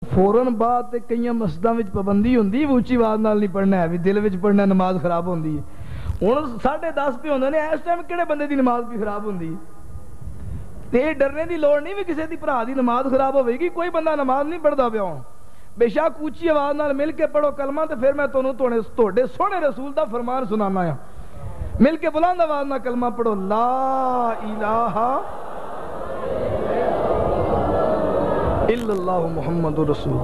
فوراً بعد تے کئی مسجداں وچ پابندی ہوندی ہے اونچی آواز نال نہیں پڑھنا ہے، دل وچ پڑھنا نماز خراب ہوندی ہے۔ ہن 10:30 پہ ہوندے نے، اس ٹائم کہڑے بندے دی نماز بھی خراب ہوندی ہے؟ تے ڈرنے دی لوڑ نہیں بھی کسی دی بھرا دی نماز خراب ہوے گی، کوئی بندہ نماز نہیں پڑھدا پیا ہوں، بے شک اونچی آواز نال مل کے پڑھو کلمہ، تے پھر میں تواڈے سونے رسول دا فرمان سنانا ہے، مل کے بلند آواز نال کلمہ پڑھو، لا الہ الا اللہ محمد رسول۔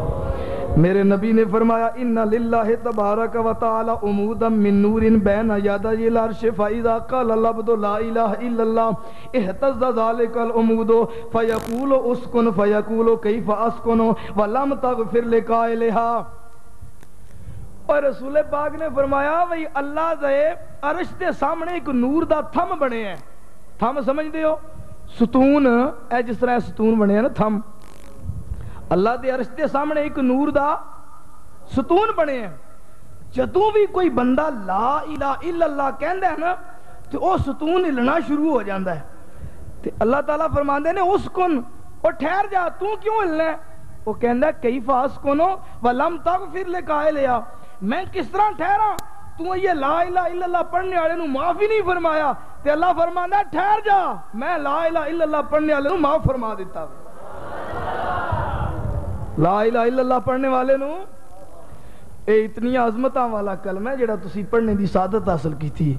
میرے نبی نے فرمایا ان للہ تبارک و تعالی عمودا من نور بین یدی العرش فاذا قال العبد لا الہ الا اللہ اهتز ذلك العمود فیقول اسکن فیقول کیف اسکن ولم تغفر لقائلها۔ اور رسول پاک نے فرمایا وہی اللہ دے عرش دے سامنے ایک نور دا تھم بنے ہیں، تھم سمجھدے ہو؟ ستون، اے جس طرح ستون بنے ہیں نا تھم، اللہ دے عرش دے سامنے ایک نور دا ستون بنے ہیں، جدوں بھی کوئی بندہ لا الہ الا اللہ کہندا ہے نا تو وہ ستون ہلنا شروع ہو جاندہ ہے، تے اللہ تعالیٰ فرماندے نے اسکن، اور ٹھہر جا، تو کیوں ہلنا ہے؟ وہ کہندا ہے کیف اسکنو ولم تغفر لقائلها، میں کس طرح ٹھہرا، تو یہ لا الہ الا اللہ پڑھنے والے نو معاف ہی نہیں فرمایا، تے اللہ فرماندا ہے ٹھہر جا، میں لا الہ الا اللہ پڑھنے والے نو معاف فرما دیتا ہوں۔ لا الہ الا اللہ پڑھنے والے نو اے اتنی عظمتاں والا کلمہ ہے جڑا تسی پڑھنے دی سعادت حاصل کی تھی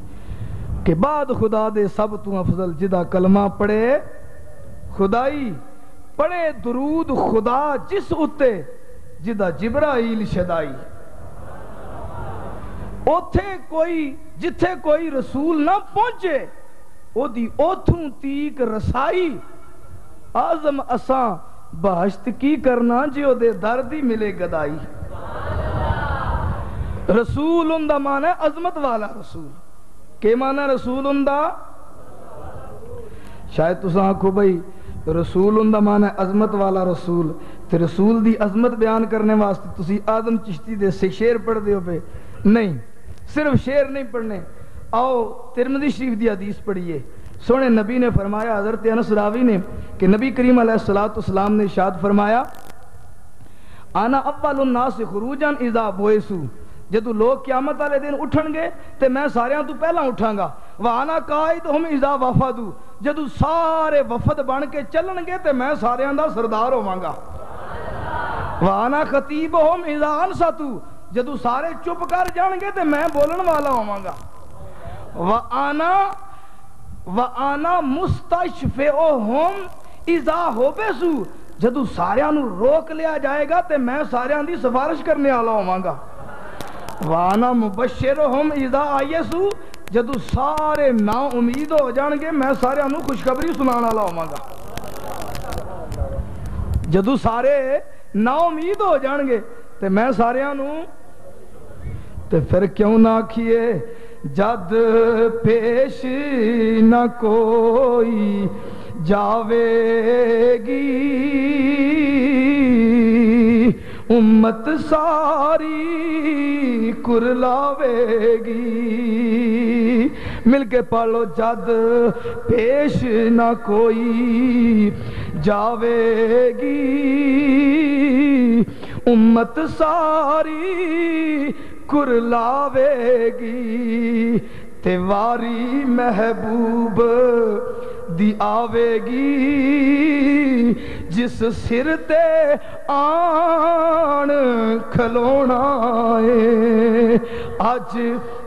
کہ بعد خدا دے سب تو افضل جدا کلمہ پڑھے خدائی، پڑھے درود خدا جس اتے جدا جبرائیل شدائی، جتھے کوئی رسول نہ پہنچے او دی اوتھوں تیک رسائی، آزم اساں بہشت کی کرنا جو دے دردی ملے گدائی۔ رسول اندہ مانا ہے عظمت والا رسول، کہ مانا رسول اندہ؟ شاید تو آنکھو بھئی رسول اندہ مانا ہے عظمت والا رسول، تے رسول دی عظمت بیان کرنے واسطے تسی آدم چشتی دے سے شیر پڑھ دیو پہ، نہیں، صرف شیر نہیں پڑھنے، آؤ ترمذی شریف دی حدیث پڑھیے، سونے نبی نے فرمایا، حضرت انس راوی نے کہ نبی کریم علیہ السلام نے ارشاد فرمایا انا اول الناس خروجا اذا بعثوا، جدو لوگ قیامت والے دن اٹھن گے تے میں سارے تو پہلا اٹھاں گا، وانا قائدہم اذا وفدوا، جدو سارے وفد بن کے چلن گے تے میں سارے دا سردار ہوواں گا، وانا خطیبہم اذا انصتوا، جدو سارے چپ کر جان گے تے میں بولن والا ہوواں گا، وَآنَا مُسْتَشْفِعُهُمْ اِذَا حُبِسُوا، جدو ساریاں نو روک لیا جائے گا تے میں ساریاں دی سفارش کرنے والا ہوں گا، وَآنَا مُبَشِّرُهُمْ اِذَا آیَسُوا، جدو سارے نا امید ہو جان گے میں ساریاں نو خوشخبری سنانا والا ہوں گا، جدو سارے نا امید ہو جان گے تے میں ساریاں نو، تے پھر کیوں نہ کیے جد پیش نہ کوئی جاوے گی، امت ساری کرلاوے گی، مل کے پڑھ لو، جد پیش نہ کوئی جاوے گی، امت ساری کرلاوے گی، تیواری محبوب دی آوے گی، جس سر تے آن کھلونا ہے، آج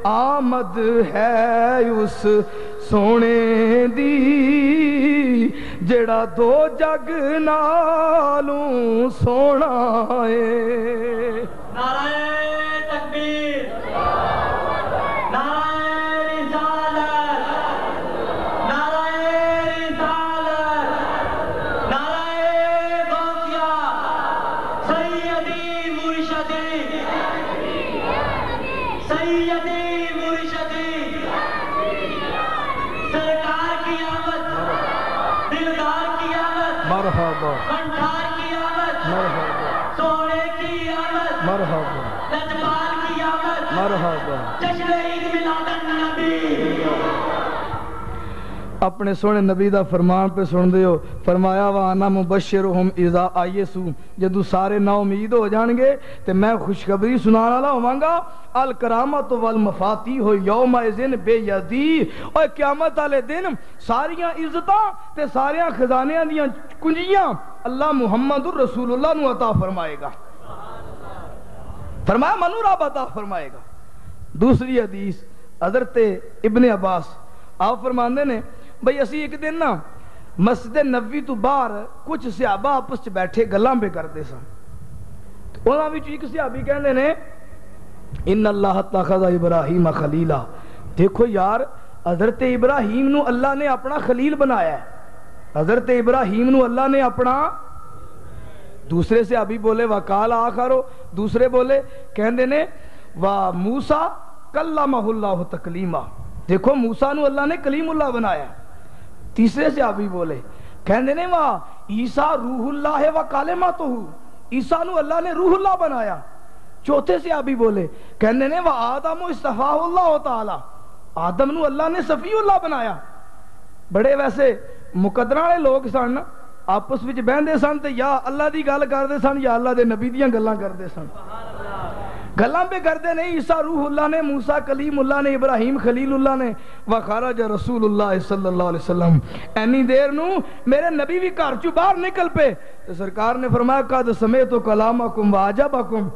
آمد ہے اس سونے دی، جڑا دو جگ نالوں سونا ہے۔ نعرہ تکبیر، نعرہ رسالت، نعرہ رسالت، نعرہ غوثیہ، سیدی مرشدی، سیدی مرشدی، سرکار کی آمد، دلدار کی آمد، مرحبا، کنٹھار کی آمد، مرحبا، سونے کی آمد، مرحبا، لجپال کی آمد، مرحبا، جشن عید میلاد النبی۔ اپنے سونے نبی دا فرمان پہ سن دیو، فرمایا وانا مبشرہم اذا آئیسو، جدو سارے نا امید ہو جان گے تے میں خوشخبری سنانا والا ہوواں گا، الکرامت والمفاتیح یوم اذن بے یدی، اور قیامت والے دن ساریاں عزتاں تے ساریاں خزانیاں دیاں کنجیاں اللہ محمد رسول اللہ نو عطا فرمائے گا، فرمایا منو رب عطا فرمائے گا۔ دوسری حدیث حضرت ابن عباس آپ فرماندے نے بھئی اسی ایک دن نا مسجد نبوی تو باہر کچھ صحابہ آپس چ بیٹھے گلاں پہ کرتے سن، انہاں وچ ایک صحابی کہندے نے ان اللہ اتخذ ابراہیم خلیلا، دیکھو یار حضرت ابراہیم نو اللہ نے اپنا خلیل بنایا ہے، حضرت ابراہیم نو اللہ نے اپنا، دوسرے صحابی بولے وقال آخرو، دوسرے بولے کہندے نے وا موسیٰ کلمہ اللہ تکلیما، دیکھو موسیٰ نو اللہ نے کلیم اللہ بنایا ہے، تیسرے صحابی بولے کہندے نے وا عیسیٰ روح اللہ و کلمتہ، عیسیٰ نو اللہ نے روح اللہ بنایا، چوتھے صحابی بولے کہندے نے وا آدم اصطفیٰ اللہ تعالی، آدم نو اللہ نے صفی اللہ بنایا۔ بڑے ویسے مقدرہ والے لوگ سن، آپس وچ بہندے سن تے یا اللہ دی گل کردے سن یا اللہ دے نبی دیاں گلاں کردے سن، گلاں پہ کردے نہیں، عیسیٰ روح اللہ نے، موسیٰ کلیم اللہ نے، ابراہیم خلیل اللہ نے، وخرج رسول اللہ صلی اللہ علیہ وسلم، اینی دیر نو میرے نبی بھی گھر چوں باہر نکل پے، تو سرکار نے فرمایا قد سمیت کلامکم واجبکم،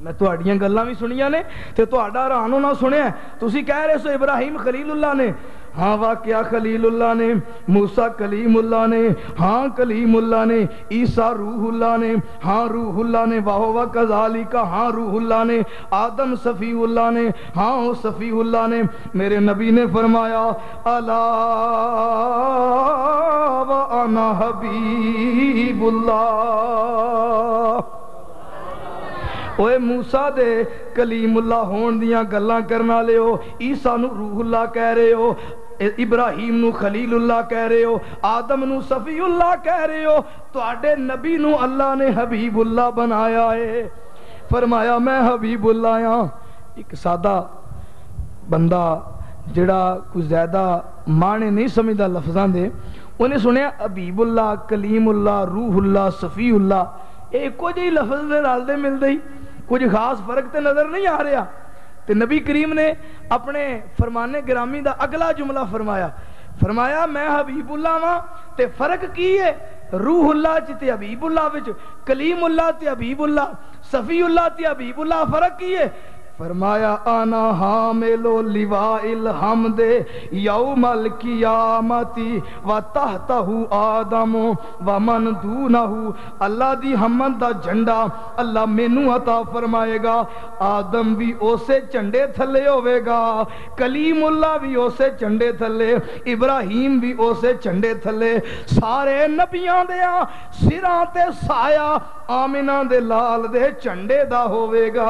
میں تہاڈیاں گلاں بھی سنیاں نے تے تہاڈا حیران ہونا سنیا، تسی کہہ رہے سو ابراہیم خلیل اللہ نے، ہاں واقعہ خلیل اللہ نے، موسیٰ کلیم اللہ نے، ہاں کلیم اللہ نے، عیسیٰ روح اللہ نے، ہاں روح اللہ نے، وَهُوَ كَذَلِكَ، ہاں روح اللہ نے، آدم صفی اللہ نے، ہاں وہ صفی اللہ نے۔ میرے نبی نے فرمایا الا وَأَنَا حبیب اللہ، اوے موسیٰ دے کلیم اللہ ہون دیاں گلاں کرنا لے ہو، عیسیٰ نو روح اللہ کہہ رہے ہو، ابراہیم نو خلیل اللہ کہہ رہے ہو، آدم نو صفی اللہ کہہ رہے ہو، تو آڈے نبی نو اللہ نے حبیب اللہ بنایا ہے۔ فرمایا میں حبیب اللہ ہاں۔ ایک سادہ بندہ جڑا کچھ زیادہ معنی نہیں سمجھدا لفظاں دے، انہیں سنیا حبیب اللہ، کلیم اللہ، روح اللہ، صفی اللہ، ایک کو جی لفظ دے نال دے مل دئی، کچھ خاص فرق تے نظر نہیں آ رہا۔ تے نبی کریم نے اپنے فرمانے گرامی دا اگلا جملہ فرمایا، فرمایا میں حبیب اللہ ہاں تے فرق کی ہے روح اللہ تے حبیب اللہ وچ، کلیم اللہ تے حبیب اللہ، صفی اللہ تے حبیب اللہ، فرق کی ہے؟ فرمایا انا حامل لواء الحمد یوم القیامت و تحتہ آدم و من دونہ، اللہ دی حمد دا جھنڈا اللہ مینوں عطا فرمائے گا، آدم بھی اسے جھنڈے تھلے ہوئے گا، کلیم اللہ بھی اسے جھنڈے تھلے، ابراہیم بھی اسے جھنڈے تھلے، سارے نبیاں دیاں سراں تے سایہ آمنہ دے لال دے جھنڈے دا ہوئے گا۔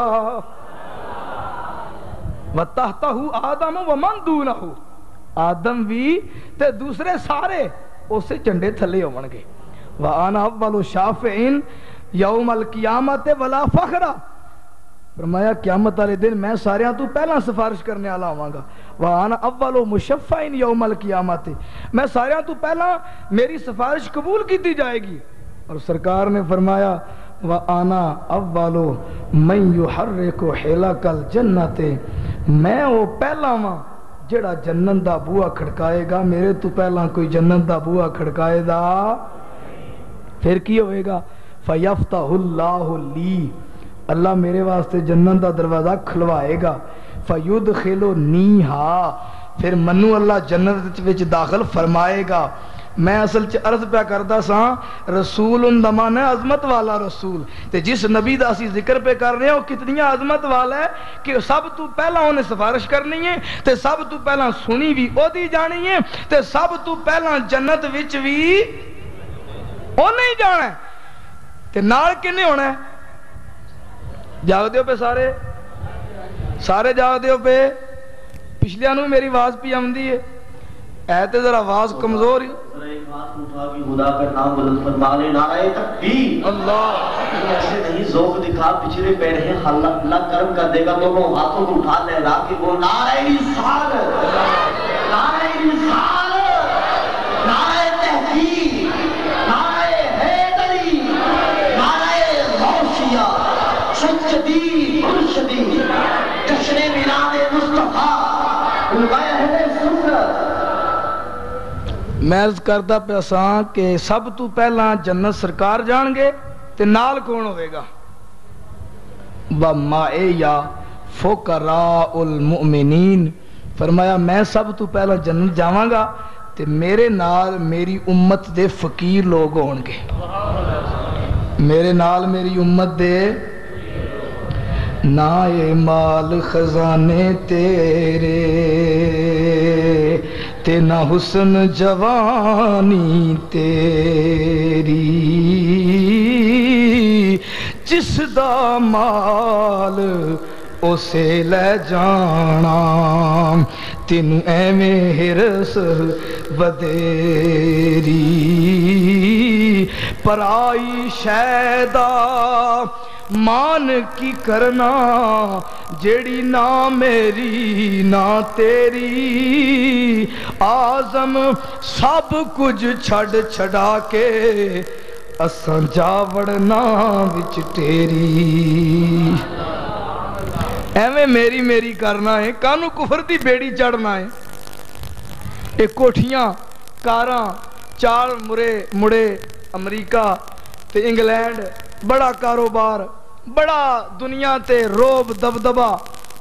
وَتَحْتَهُ آدم وَمَنْ دُونَهُ، آدم بھی تے دوسرے سارے اسے جھنڈے تھلے ہون گے۔ وَأَنَا أَوَّلُ شَافِعٍ يَوْمَ الْقِيَامَةِ وَلَا فَخْرَ، فرمایا قیامت والے دن میں ساریاں تو پہلا سفارش کرنے والا ہوں گا۔ وَأَنَا أَوَّلُ مُشَفَّعٍ يَوْمَ الْقِيَامَةِ، میں ساریاں تو پہلا میری سفارش قبول کی دی جائے گی۔ اور سرکار نے فرمایا وَأَنَا أَوَّلُ مَنْ يُحَرِّكُ حِلَقَ الْجَنَّةِ، میں وہ پہلا ہاں جڑا جنت دا بوہا کھڑکائے گا، میرے تو پہلا کوئی جنت دا بوہا کھڑکائے دا پھر کی ہوئے گا؟ فَيَفْتَحُ اللَّهُ لِي، اللہ میرے واسطے جنت دا دروازہ کھلوائے گا، فَيُدْخِلُنِيهَا، پھر منو اللہ جنت وچ داخل فرمائے گا۔ میں اصل عرض پہ کردا سا رسول اندمان ہے عظمت والا رسول، تے جس نبی دا اسی ذکر پہ کر رہے ہیں وہ کتنی عظمت والا ہے کہ سب تو پہلا انہیں سفارش کرنی ہے، تے سب تو پہلا سنی بھی او دی جانی ہے، تے سب تو پہلا جنت وچ بھی او نہیں جانا ہے، تے نال کنے ہونا ہے؟ جاگ دیو پہ سارے جاگ دیو پہ، پچھلیاں نو میری آواز پی آمدی ہے، ایتے ذرا آواز کمزور ہی، ایک ہاتھ اٹھا کے خدا کا نام بلند فرما لے، نعرہ تکبیر، اللہ ایسے نہیں ذوق دکھا پچھلے پیر ہیں، اللہ کرم کر دے گا، دونوں ہاتھوں کو اٹھا لے لا کے وہ نعرہ رسالت، نعرہ رسالت، لگایا ہے نا سنت میں عرض کردا پیا ساں کہ سب تو پہلا جنت سرکار جان گے تے نال کون ہوئے گا وَمَعِيَ فُقَرَاءُ الْمُؤْمِنِينَ فرمایا میں سب تو پہلا جنت جاواں گا تے میرے نال میری امت دے فقیر لوگ ہون گے میرے نال میری امت دے نہ اے مال خزانے تیرے تے نہ حسن جوانی تیری جس دا مال اسے لے جانا تینوں ایویں ہرس ودیری پرائی شیدا مان کی کرنا جیڑی نہ میری نہ تیری آزم سب کچھ چھڑ چھڑا کے اساں جاوڑنا وچ تیری ایویں میری میری کرنا ہے کانو کفر دی بیڑی چڑھنا ہے ایک کوٹھیاں کاراں چار مڑے امریکہ تے انگلینڈ بڑا کاروبار بڑا دنیا تے روب دبدبا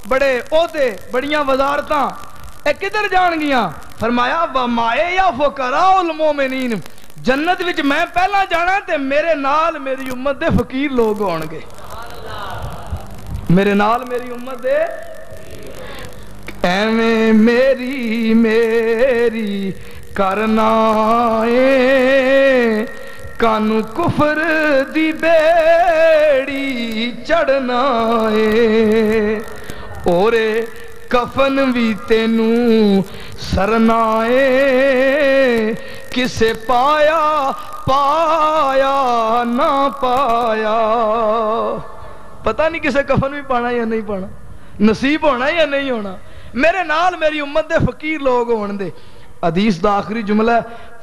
بڑے عہدے بڑیاں وزارتاں اے کدھر جان گیاں فرمایا وَمَعِيَ فُقَرَاءُ الْمُؤْمِنِينَ جنت وچ میں پہلا جانا تے میرے نال میری امت دے فقیر لوگ ہون گے میرے نال میری امت دے ایویں میری میری کرنا ہے کانو کفر دی بیڑی چڑھنا ہے اورے کفن بھی تینوں سرنا ہے کسے پایا پایا نہ پایا پتہ نہیں کسے کفن بھی پانا یا نہیں پانا نصیب ہونا یا نہیں ہونا میرے نال میری امت دے فقیر لوگ ہون دے حدیث دا آخری جملہ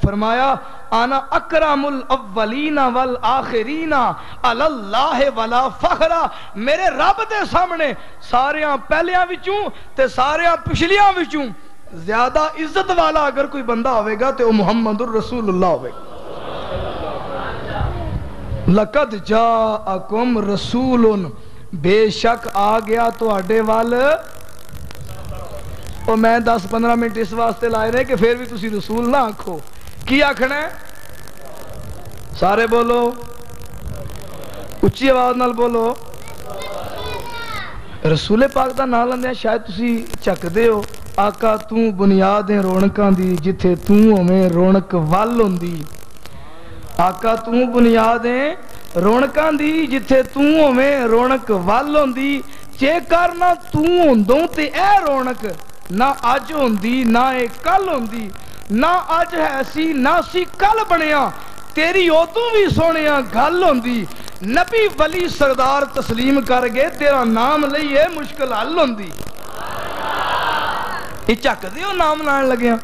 فرمایا انا اکرم الاولین والآخرین علی اللہ ولا فخر میرے رب دے سامنے ساریاں پہلیاں وچوں تے ساریاں پچھلیاں وچوں زیادہ عزت والا اگر کوئی بندہ ہوئے گا تو محمد الرسول اللہ ہوئے گا لَقَدْ جَاءَكُمْ رَسُولٌ بے شک آ گیا تو اڈے وال اور میں 10-15 منٹ اس واسطے لائے رہے کہ پھر بھی تسی رسول نہ آکھو کی آکھنا ہے سارے بولو اچھی آواز نال بولو رسول پاک دا نام لیندے ہیں شاید تسی چک دے ہو آقا تو بنیاد ہیں رونقاں دی جتھے تو ہمیں رونق وال ہوندی آقا تو بنیاد ہیں رونقاں دی جتھے تو ہمیں رونق وال ہوندی چے کرنا تو ہوندوں تے اے رونق نہ آج ہوندی نہ اے کل ہوندی نہ آج ہے سی نہ سی کل بنیا تیری اوتوں بھی سونیاں گھل ہوندی نبی ولی سردار تسلیم کر گئے تیرا نام لئیے مشکل حل ہوندی یہ چک دیو نام لائن لگیا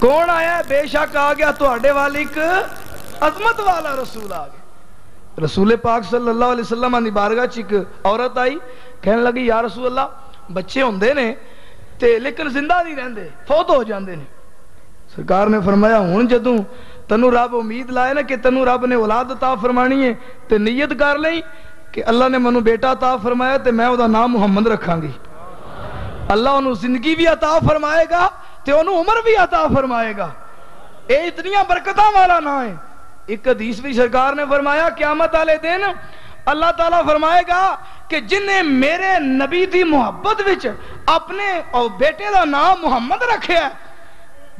کون آیا ہے بے شک آ گیا تو اڈے والی ایک عظمت والا رسول آ گیا رسول پاک صلی اللہ علیہ وسلم آنی بارگاہ چک عورت آئی کہنے لگی یا رسول اللہ بچے ہوندے نے تے لیکن زندہ نہیں رہندے فوت ہو جاندے نے سرکار نے فرمایا ہون جدوں تنو رب امید لائے نا کہ تنو رب نے اولاد عطا فرمانی ہے تے نیت کر لیں کہ اللہ نے منو بیٹا عطا فرمایا تے میں دا نام محمد رکھاں گی اللہ انہوں زندگی بھی عطا فرمائے گا تے انہوں عمر بھی عطا فرمائے گا اے اتنیاں برکتاں والا نہ ہے ایک حدیث بھی سرکار نے فرمایا قیامت والے دن اللہ تعالیٰ فرمائے گا کہ جن نے میرے نبی دی محبت وچ اپنے اور بیٹے دا نام محمد رکھیا ہے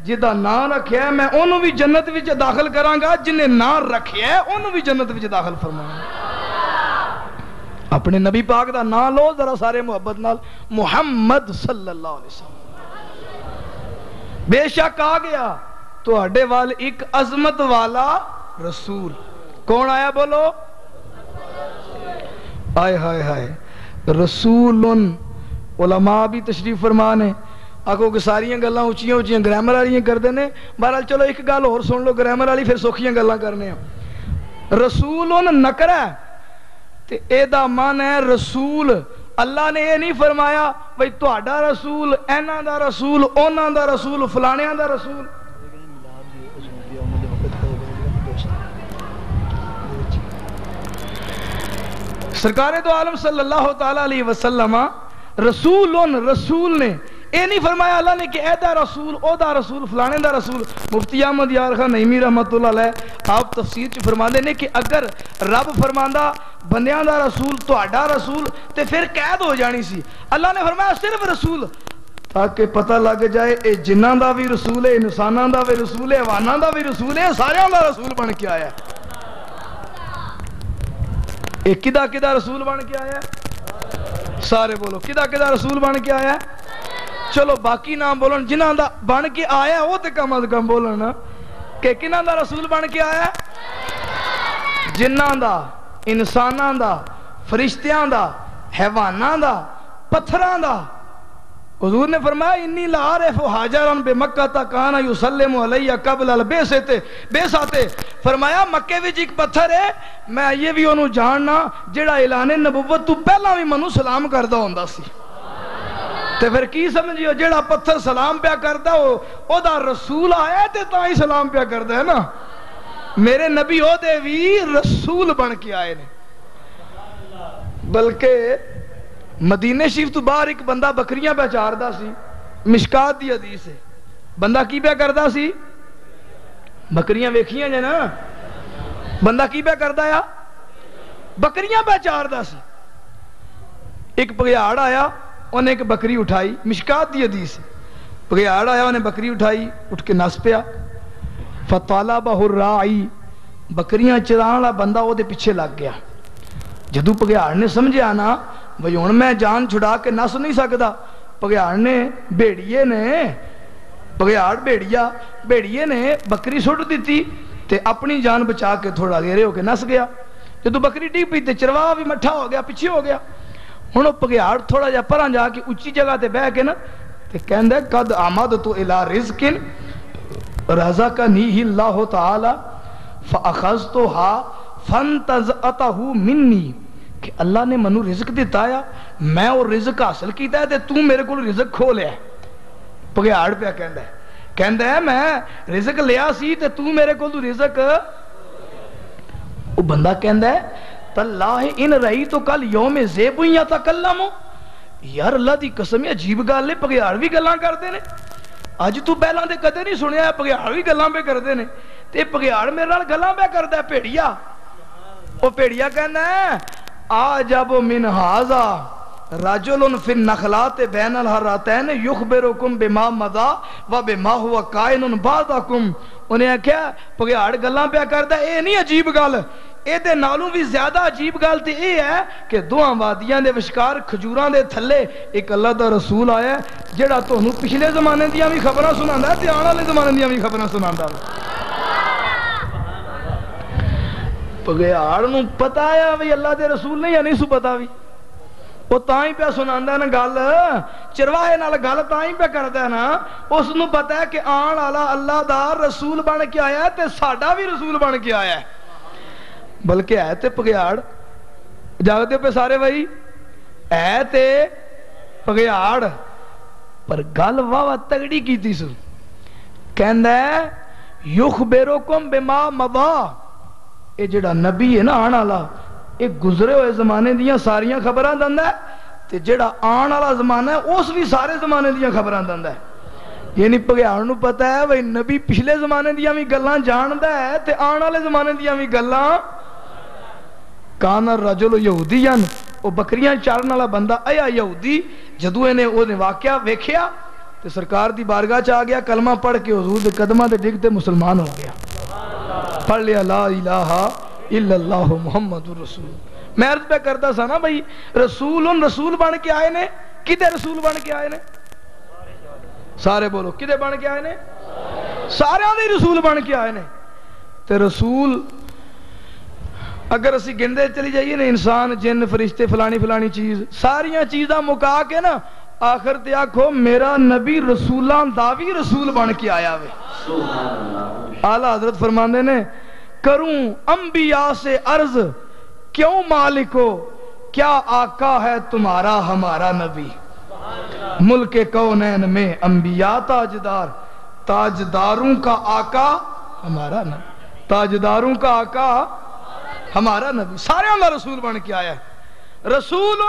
جدا نام رکھیا ہے میں انہوں بھی جنت وچ داخل کراں گا جن نے نام رکھیا ہے انہوں بھی جنت وچ داخل فرمائیں اپنے نبی پاک دا نام لو ذرا سارے محبت نال محمد صلی اللہ علیہ وسلم بے شک آ گیا تو اڈے وال ایک عظمت والا رسول کون آیا بولو آئے ہائے ہائے رسول علماء بھی تشریف فرمانے آگو کہ ساریاں گلاں اچھیاں گرامر والیاں کر دینے بہرحال چلو ایک گل اور سن لو گرامر والی پھر سوکھیاں گلاں کرنے ہیں رسول نکرہ تے اے دا مان ہے رسول اللہ نے یہ نہیں فرمایا بھئی تہاڈا رسول اینا دا رسول اونا دا رسول فلانیاں دا رسول. سرکار دو عالم صلی اللہ تعالی علیہ وسلم رسول نے اے نہیں فرمایا اللہ نے کہ اے دا رسول او دا رسول فلانے دا رسول. مفتی احمد یار خان نعیمی رحمت اللہ علیہ آپ تفسیر چ فرماندے نے کہ اگر رب فرماندا بندیاں دا رسول تہاڈا رسول تے پھر قید ہو جانی سی. اللہ نے فرمایا صرف رسول تاکہ پتہ لگ جائے اے جناں دا بھی رسول ہے, انساناں دا بھی رسول ہے, حیواناں دا بھی رسول ہے, سارے دا رسول بن کے آیا ہے. اے کدا کدا رسول بن کے آیا ہے؟ سارے بولو کدا کدا رسول بن کے آیا ہے؟ چلو باقی نام بولن جنہاں دا بن کے آیا ہے وہ تے کم از کم بولن کہ کنہاں دا رسول بن کے آیا ہے؟ جنہاں دا, انساناں دا, فرشتیاں دا, حیواناں دا, پتھراں دا. حضور نے فرمایا انی لعارف حاجرن بمکہ کان یسلم علیہ قبل البعثۃ. فرمایا مکے وچ ایک پتھر ہے میں یہ بھی انہوں جاننا جڑا اعلان نبوت تو پہلا بھی منو سلام کردا ہوندا سی. تے پھر کی سمجھیو جڑا پتھر سلام پیا کردا او دا رسول آیا تے تاں ہی سلام پیا کردا ہے نا. میرے نبی او دے بھی رسول بن کے آئے نے. بلکہ مدینہ شریف تو باہر ایک بندہ بکریاں پہ چاردا سی. مشکات دی حدیث ہے. بندہ کی پہ کردا سی؟ بکریاں ویکھیاں جے نا. بندہ کی پہ کردا یا بکریاں پہ چاردا سی. ایک بگیاڑ آیا انہیں ایک بکری اٹھائی. مشکات دی حدیث ہے. بگیاڑ آیا انہیں بکری اٹھائی اٹھ کے نس پیا. فطالبہ الراعی بکریاں چران والا بندہ وہ دے پیچھے لگ گیا. جدو بگیاڑ نے سمجھیا نا بھئی ہن میں جان چھڑا کے نس نہیں سکدا. بگیاڑ نے بھیڑیے نے بکری سٹ دیتی تے اپنی جان بچا کے تھوڑا گیرے ہو کے نس گیا. جدو بکری ڈگ پئی تے چرواہ بھی مٹھا ہو گیا پیچھے ہو گیا. ہن او بگیاڑ تھوڑا جا پراں جا کے اونچی جگہ تے بیٹھ کے نا تے کہندا قد آمدت الی رزق رزقنی اللہ تعالی فاخذتها فانتزعتہ منی. کہ اللہ نے منو رزق دیتا ہے میں اور رزق حاصل کیتا ہے تے تو میرے کو رزق کھو لیا. بگیاڑ پہ کہندا ہے میں رزق لیا سی تے تو میرے کو رزق. وہ بندہ کہندا ہے تاللہ ان رہی تو کل یوم زیب یتکلم. یار اللہ دی قسم عجیب گل ہے بگیاڑ بھی گلاں کردے نے. اج تو پہلاں تے کدے نہیں سنیا بگیاڑ بھی گلاں پہ کردے نے. تے بگیاڑ میرے نال گلاں پہ کردا ہے بھیڑیا. او بھیڑیا کہندا ہے آجب من ہذا رجل فی النخلات بین الحرتین یخبرکم بما مضی و بما هو کائن بعدکم. انہیں کہا بگیاڑ گلاں پہ کردا ہے اے نہیں عجیب گل. اے دے نالوں بھی زیادہ عجیب گل تے اے ہے کہ دوہاں وادیاں دے وشکار کھجوراں دے تھلے ایک اللہ دا رسول آیا ہے جڑا تانوں پچھلے زمانے دیاں بھی خبراں سناندا ہے تے آنے والے زمانے دیاں بھی خبراں سناندا ہے. بگیاڑ نو پتا ہے بھئی اللہ دے رسول نے یا نہیں سو پتا بھی وہ تاں ہی پہ سناندا ہے نا گل. چرواہے نال گل تاں ہی پہ کردا ہے نا. اس نو پتا ہے کہ آن والا اللہ دا رسول بن کے آیا ہے تے ساڈا بھی رسول بن کے آیا ہے. بلکہ ہے تے بگیاڑ جاگدے پہ سارے بھائی ہے تے بگیاڑ پر گل واہ تگڑی کیتی سو. کہندا ہے یخبرکم بما مضی. اے جڑا نبی ہے نا آن والا اے گزرے ہوئے زمانے دیاں ساریاں خبراں دندا ہے تے جڑا آن والا زمانہ ہے اس بھی سارے زمانے دیاں خبراں دندا ہے. یعنی بگیاڑ نو پتا ہے بھئی نبی پچھلے زمانے دیاں بھی گلاں جاندا ہے تے آن والے زمانے دیاں بھی گلاں. کان الرجل یہودیاں او بکریاں چارن والا بندہ آیا یہودی. جدو نے او نے واقعہ ویکھیا تے سرکار دی بارگاہ چ آ گیا کلمہ پڑھ کے حضور دے قدماں تے ڈگ تے مسلمان ہو گیا. پڑھ لیا لا الہ الا اللہ محمد رسول. میں عرض پہ کرتا سا نا بھئی رسول بن کے آئے نے. کدے رسول بن کے آئے نے؟ سارے بولو کدے بن کے آئے نے؟ سارے دے رسول بن کے آئے نے. تے رسول اگر اسی گندے چلی جائیے نا انسان جن فرشتے فلانی چیز ساریاں چیزاں مکا کے نا آخر تے آکھو میرا نبی رسولاں دا بھی رسول بن کے آیا وے. اعلیٰ حضرت فرماندے نے کروں انبیاء سے عرض کیوں مالکو کیا آقا ہے تمہارا ہمارا نبی، ملک کونین میں انبیاء تاجدار، تاجداروں کا آقا ہمارا نبی، تاجداروں کا آقا ہمارا نبی، سارے اللہ رسول بن کے آیا ہے۔ رسول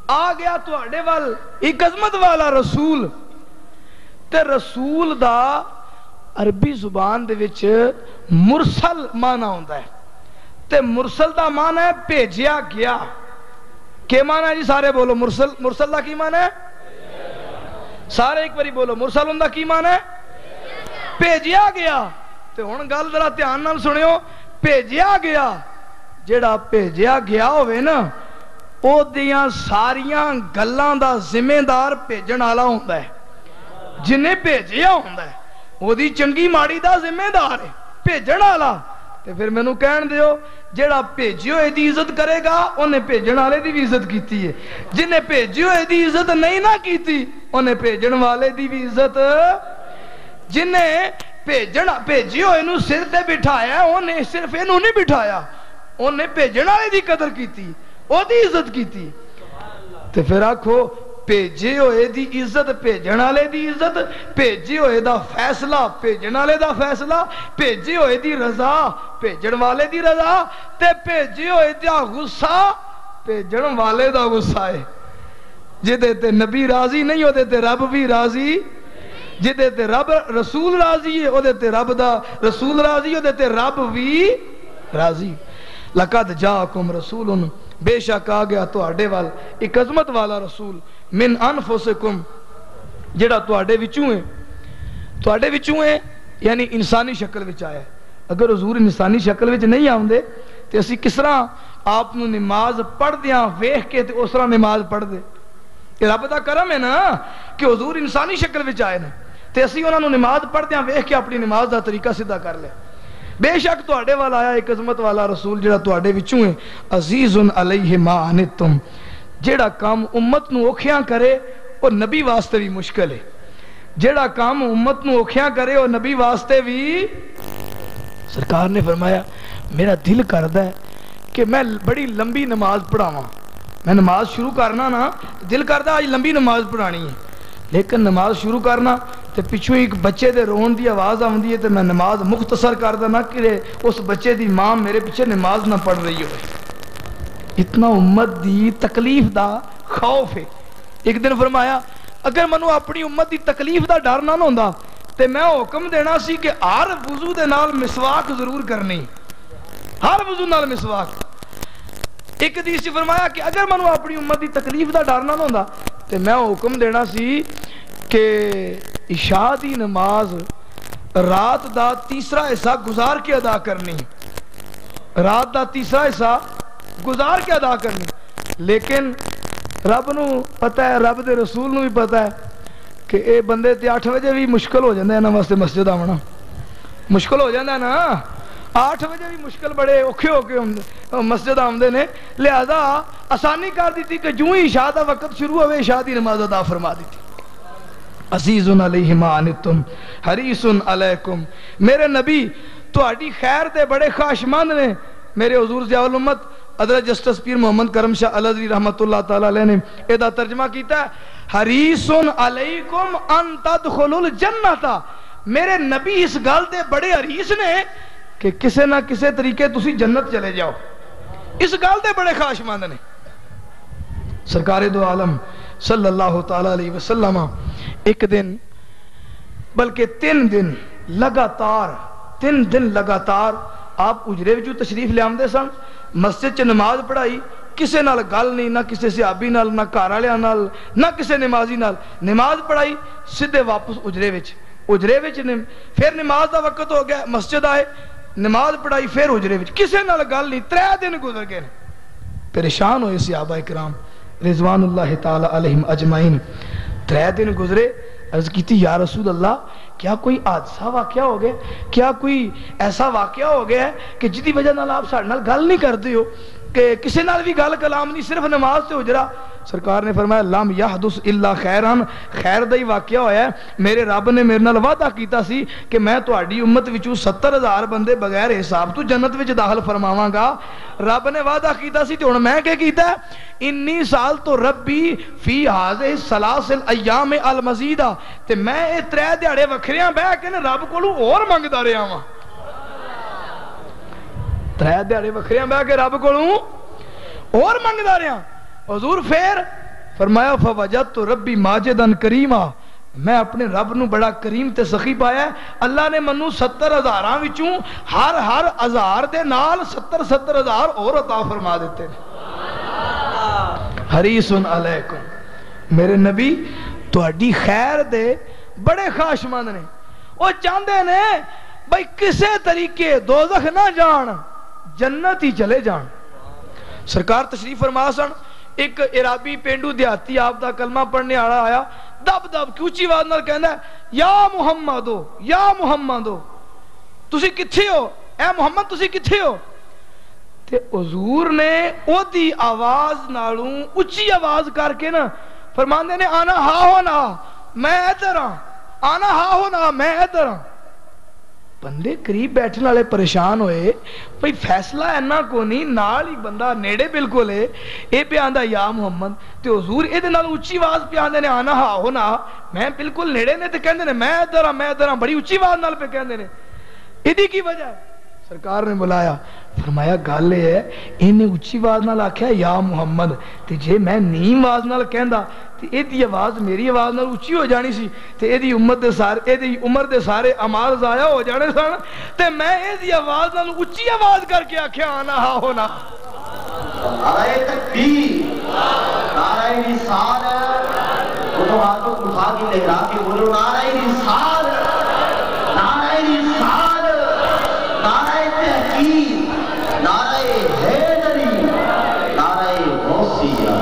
آ گیا تو اڈے وال ایک عظمت والا رسول، تے رسول دا عربی زبان دے وچ مرسل معنی ہوندا ہے، تے مرسل دا معنی ہے بھیجیا گیا۔ کیا معنی ہے جی سارے بولو؟ مرسل، مرسل دا کی معنی ہے؟ سارے ایک باری بولو، مرسل ہوندا کی معنی ہے؟ بھیجیا گیا۔ تے ہن گل ذرا دھیان نال سنیو، بھیجیا گیا، جیڑا بھیجیا گیا ہوئے نا او دیاں ساریاں گلاں دا ذمہ دار بھیجن والا ہوندا ہے، جنہیں بھیجیا ہوندا ہے او دی چنگی ماڑی دا ذمہ دار ہے، بھیجن والا۔ تے پھر مینوں کہن دیو جیڑا بھیجے ہوئے دی عزت کرے گا انہیں بھیجن والے دی بھی عزت کیتی ہے، جنہیں بھیجے ہوئے دی عزت نہیں نہ کیتی انہیں بھیجن والے دی بھی عزت، جنہیں بھیجے ہوئے نو سر تے بٹھایا انہیں صرف انہوں نہیں بٹھایا، انہیں بھیجن والے دی قدر کیتی، او دی عزت کیتی۔ تے پھر آکھو بھیجے ہوئے دی عزت بھیجن والے دی عزت، بھیجے ہوئے دا فیصلہ بھیجن والے دا فیصلہ، بھیجے ہوئے دی رضا بھیجن والے دی رضا، تے بھیجے ہوئے دا غصہ بھیجن والے دا غصہ ہے۔ جدے تے نبی راضی نہیں ہوتے تے رب بھی راضی، جدے تے رب رسول راضی ہے ہوتے تے رب دا رسول راضی ہوتے تے رب بھی راضی۔ لقد جاءکم رسول، بے شک آ گیا تو آڈے وال ایک عظمت والا رسول، من انفسکم، جڑا تو آڈے وچوں ہے، تو آڈے وچوں ہے یعنی انسانی شکل وچ آیا ہے۔ اگر حضور انسانی شکل وچ نہیں آؤندے تو اسی کس طرح آپ نو نماز پڑھ دیاں ویکھ کے تے اس طرح نماز پڑھ دے؟ یہ رب دا کرم ہے نا کہ حضور انسانی شکل وچ آئے نا، تے اسی انہاں نو نماز پڑھ دیاں ویکھ کے اپنی نماز دا طریقہ سیدھا کر لے۔ بے شک تو آڈے والا آیا ایک عظمت والا رسول جڑا تو آڈے وچوں ہے، عزیز علیہ ما عنتم، جڑا کام امت نو اوکھیاں کرے وہ نبی واسطے بھی مشکل ہے، جڑا کام امت نو اوکھیاں کرے وہ نبی واسطے بھی۔ سرکار نے فرمایا میرا دل کردا ہے کہ میں بڑی لمبی نماز پڑھاواں، میں نماز شروع کرنا نا دل کردا آج لمبی نماز پڑھانی ہے، لیکن نماز شروع کرنا تے پچھوں ایک بچے دے رون دی آواز آوندی ہے تے میں نماز مختصر کر دینا کہ اس بچے دی ماں میرے پیچھے نماز نہ پڑھ رہی ہوئے۔ اتنا امت دی تکلیف دا خوف ہے۔ ایک دن فرمایا اگر منو اپنی امت دی تکلیف دا ڈر نہ ہوندا تے میں حکم دینا سی کہ ہر وضو دے نال مسواک ضرور کرنی، ہر وضو نال مسواک۔ ایک حدیث سے فرمایا کہ اگر منو اپنی امت دی تکلیف دا ڈر نہ ہوندا تے میں حکم دینا سی کہ عشاء دی نماز رات دا تیسرا حصہ گزار کے ادا کرنی، رات دا تیسرا حصہ گزار کے ادا کرنی۔ لیکن رب نو پتہ ہے، رب دے رسول نو بھی پتہ ہے کہ اے بندے تے 8 بجے بھی مشکل ہو جاندے انہاں واسطے مسجد آونا، مشکل ہو جاندہ نا 8 بجے بھی مشکل بڑے اوکھے ہو کے مسجد آمدے نے، لہذا آسانی کر دی تھی کہ جو ہی عشاء دا وقت شروع ہوئے عشاء دی نماز ادا فرما دی تھی۔ عزیز علیہ ما عنتم حریص علیکم، میرے نبی تو اڈی خیر دے بڑے خواہشمند نے۔ میرے حضور ضیاء الامت حضرت جسٹس پیر محمد کرم شاہ الازری رحمت اللہ تعالی علیہ نے ایدہ ترجمہ کیتا ہے، حریص علیکم ان تدخلوا الجنت، میرے نبی اس گل دے بڑے حریص نے کہ کسے نہ کسے طریقے تسی جنت چلے جاؤ، اس گل دے بڑے خواہشمند نے۔ سرکار دو عالم صلی اللہ تعالی علیہ وسلم ایک دن بلکہ 3 دن لگاتار آپ اجرے وچوں تشریف لے آمدے سن، مسجد چ نماز پڑھائی، کسے نال گل نہیں، نہ کسے صحابی نال، نہ گھر والیاں نال، نہ کسے نمازی نال، نماز پڑھائی سیدھے واپس اجرے وچ پھر نماز دا وقت ہو گیا، مسجد آئے نماز پڑھائی، پھر اجرے وچ کسے نال گل نہیں۔ 3 دن گزر گئے، پریشان ہوئے صحابہ کرام رضوان اللہ تعالی علیہم اجمعین۔ 3 دن گزرے، عرض کی تھی یا رسول اللہ کیا کوئی حادثہ واقعہ ہو گیا، کیا کوئی ایسا واقعہ ہو گیا ہے کہ جدی وجہ نال آپ ساڑھے نال گل نہیں کرتے ہو، کہ کسی نال بھی گل کلام نہیں، صرف نماز تے اجرا؟ سرکار نے فرمایا لم یحدث الا خیرن، خیر دا ہی واقعہ ہویا ہے. میرے رب نے میرے نال وعدہ کیتا سی کہ میں تہاڈی امت وچوں 70,000 بندے بغیر حساب تو جنت وچ داخل فرماواں گا. رب نے وعدہ کیتا سی تے ہن میں کیا کیتا ہے؟ انی سال تو ربی فی ہذہ السلاسل ایام المزیدہ، تے میں اے 3 دیہاڑے وکھریاں بہ کے نا رب کولوں اور منگدا رہیا واں. 3 دیہاڑے وکھریاں بہ کے رب کولوں اور منگدا رہیا. حضور پھر فرمایا فوجدت ربی ماجدن کریما، میں اپنے رب نو بڑا کریم تے سخی پایا ہے. اللہ نے منو 70,000 وچوں ہر 1000 دے نال 70,000 اور عطا فرما دیتے. حریص علیکم، میرے نبی تہاڈی خیر دے بڑے خواہشمند نے. وہ چاہندے نے بھائی کسے طریقے دوزخ نہ جان، جنت ہی چلے جان. سرکار تشریف فرما سن، ایک عرابی پینڈو دیہاتی آپ دا کلمہ پڑھنے آڑا آیا، دب دب کی اونچی آواز نال کہندا ہے یا محمدو یا محمدو، تسی کتھے ہو؟ اے محمد تسی کتھے ہو؟ تے حضور نے او دی آواز نالوں اونچی آواز کر کے نا فرماندے نے آنا ہا ہونا میں ادھر ہاں، آنا ہا ہونا میں ادھر ہاں. بندے قریب بیٹھنے والے پریشان ہوئے، بھئی فیصلہ اینا کو نہیں، نال ہی بندہ نیڑے بالکل ہے، اے پہ آندہ یا محمد، تے حضور اے دے نال اونچی آواز پہ آندے نے آنا ہا ہونا میں بالکل نیڑے نے، تے کہندے نے میں ادھر ہاں میں ادھر ہاں، بڑی اونچی آواز نال پہ کہندے نے. ایدی کی وجہ ہے؟ سرکار نے بلایا، فرمایا گل یہ ہے انہیں اونچی آواز نال آکھیا یا محمد، تے جے میں نیم آواز نال کہندا تے ایدی آواز میری آواز نال اونچی ہو جانی سی، تے ایدی امت دے سارے ایدی عمر دے سارے اعمال ضائع ہو جانے سن، تے میں ایدی آواز نال اونچی آواز کر کے آکھیا آنا ہا ہونا. نعرہ تکبیر، نعرہ رسالت، وہ تو ہاتھوں اٹھا کے لہرا کے بولو نعرہ رسالت، نعرہ رسالت، نعرہ تحقیق، نعرہ حیدری، نعرہ غوثیہ.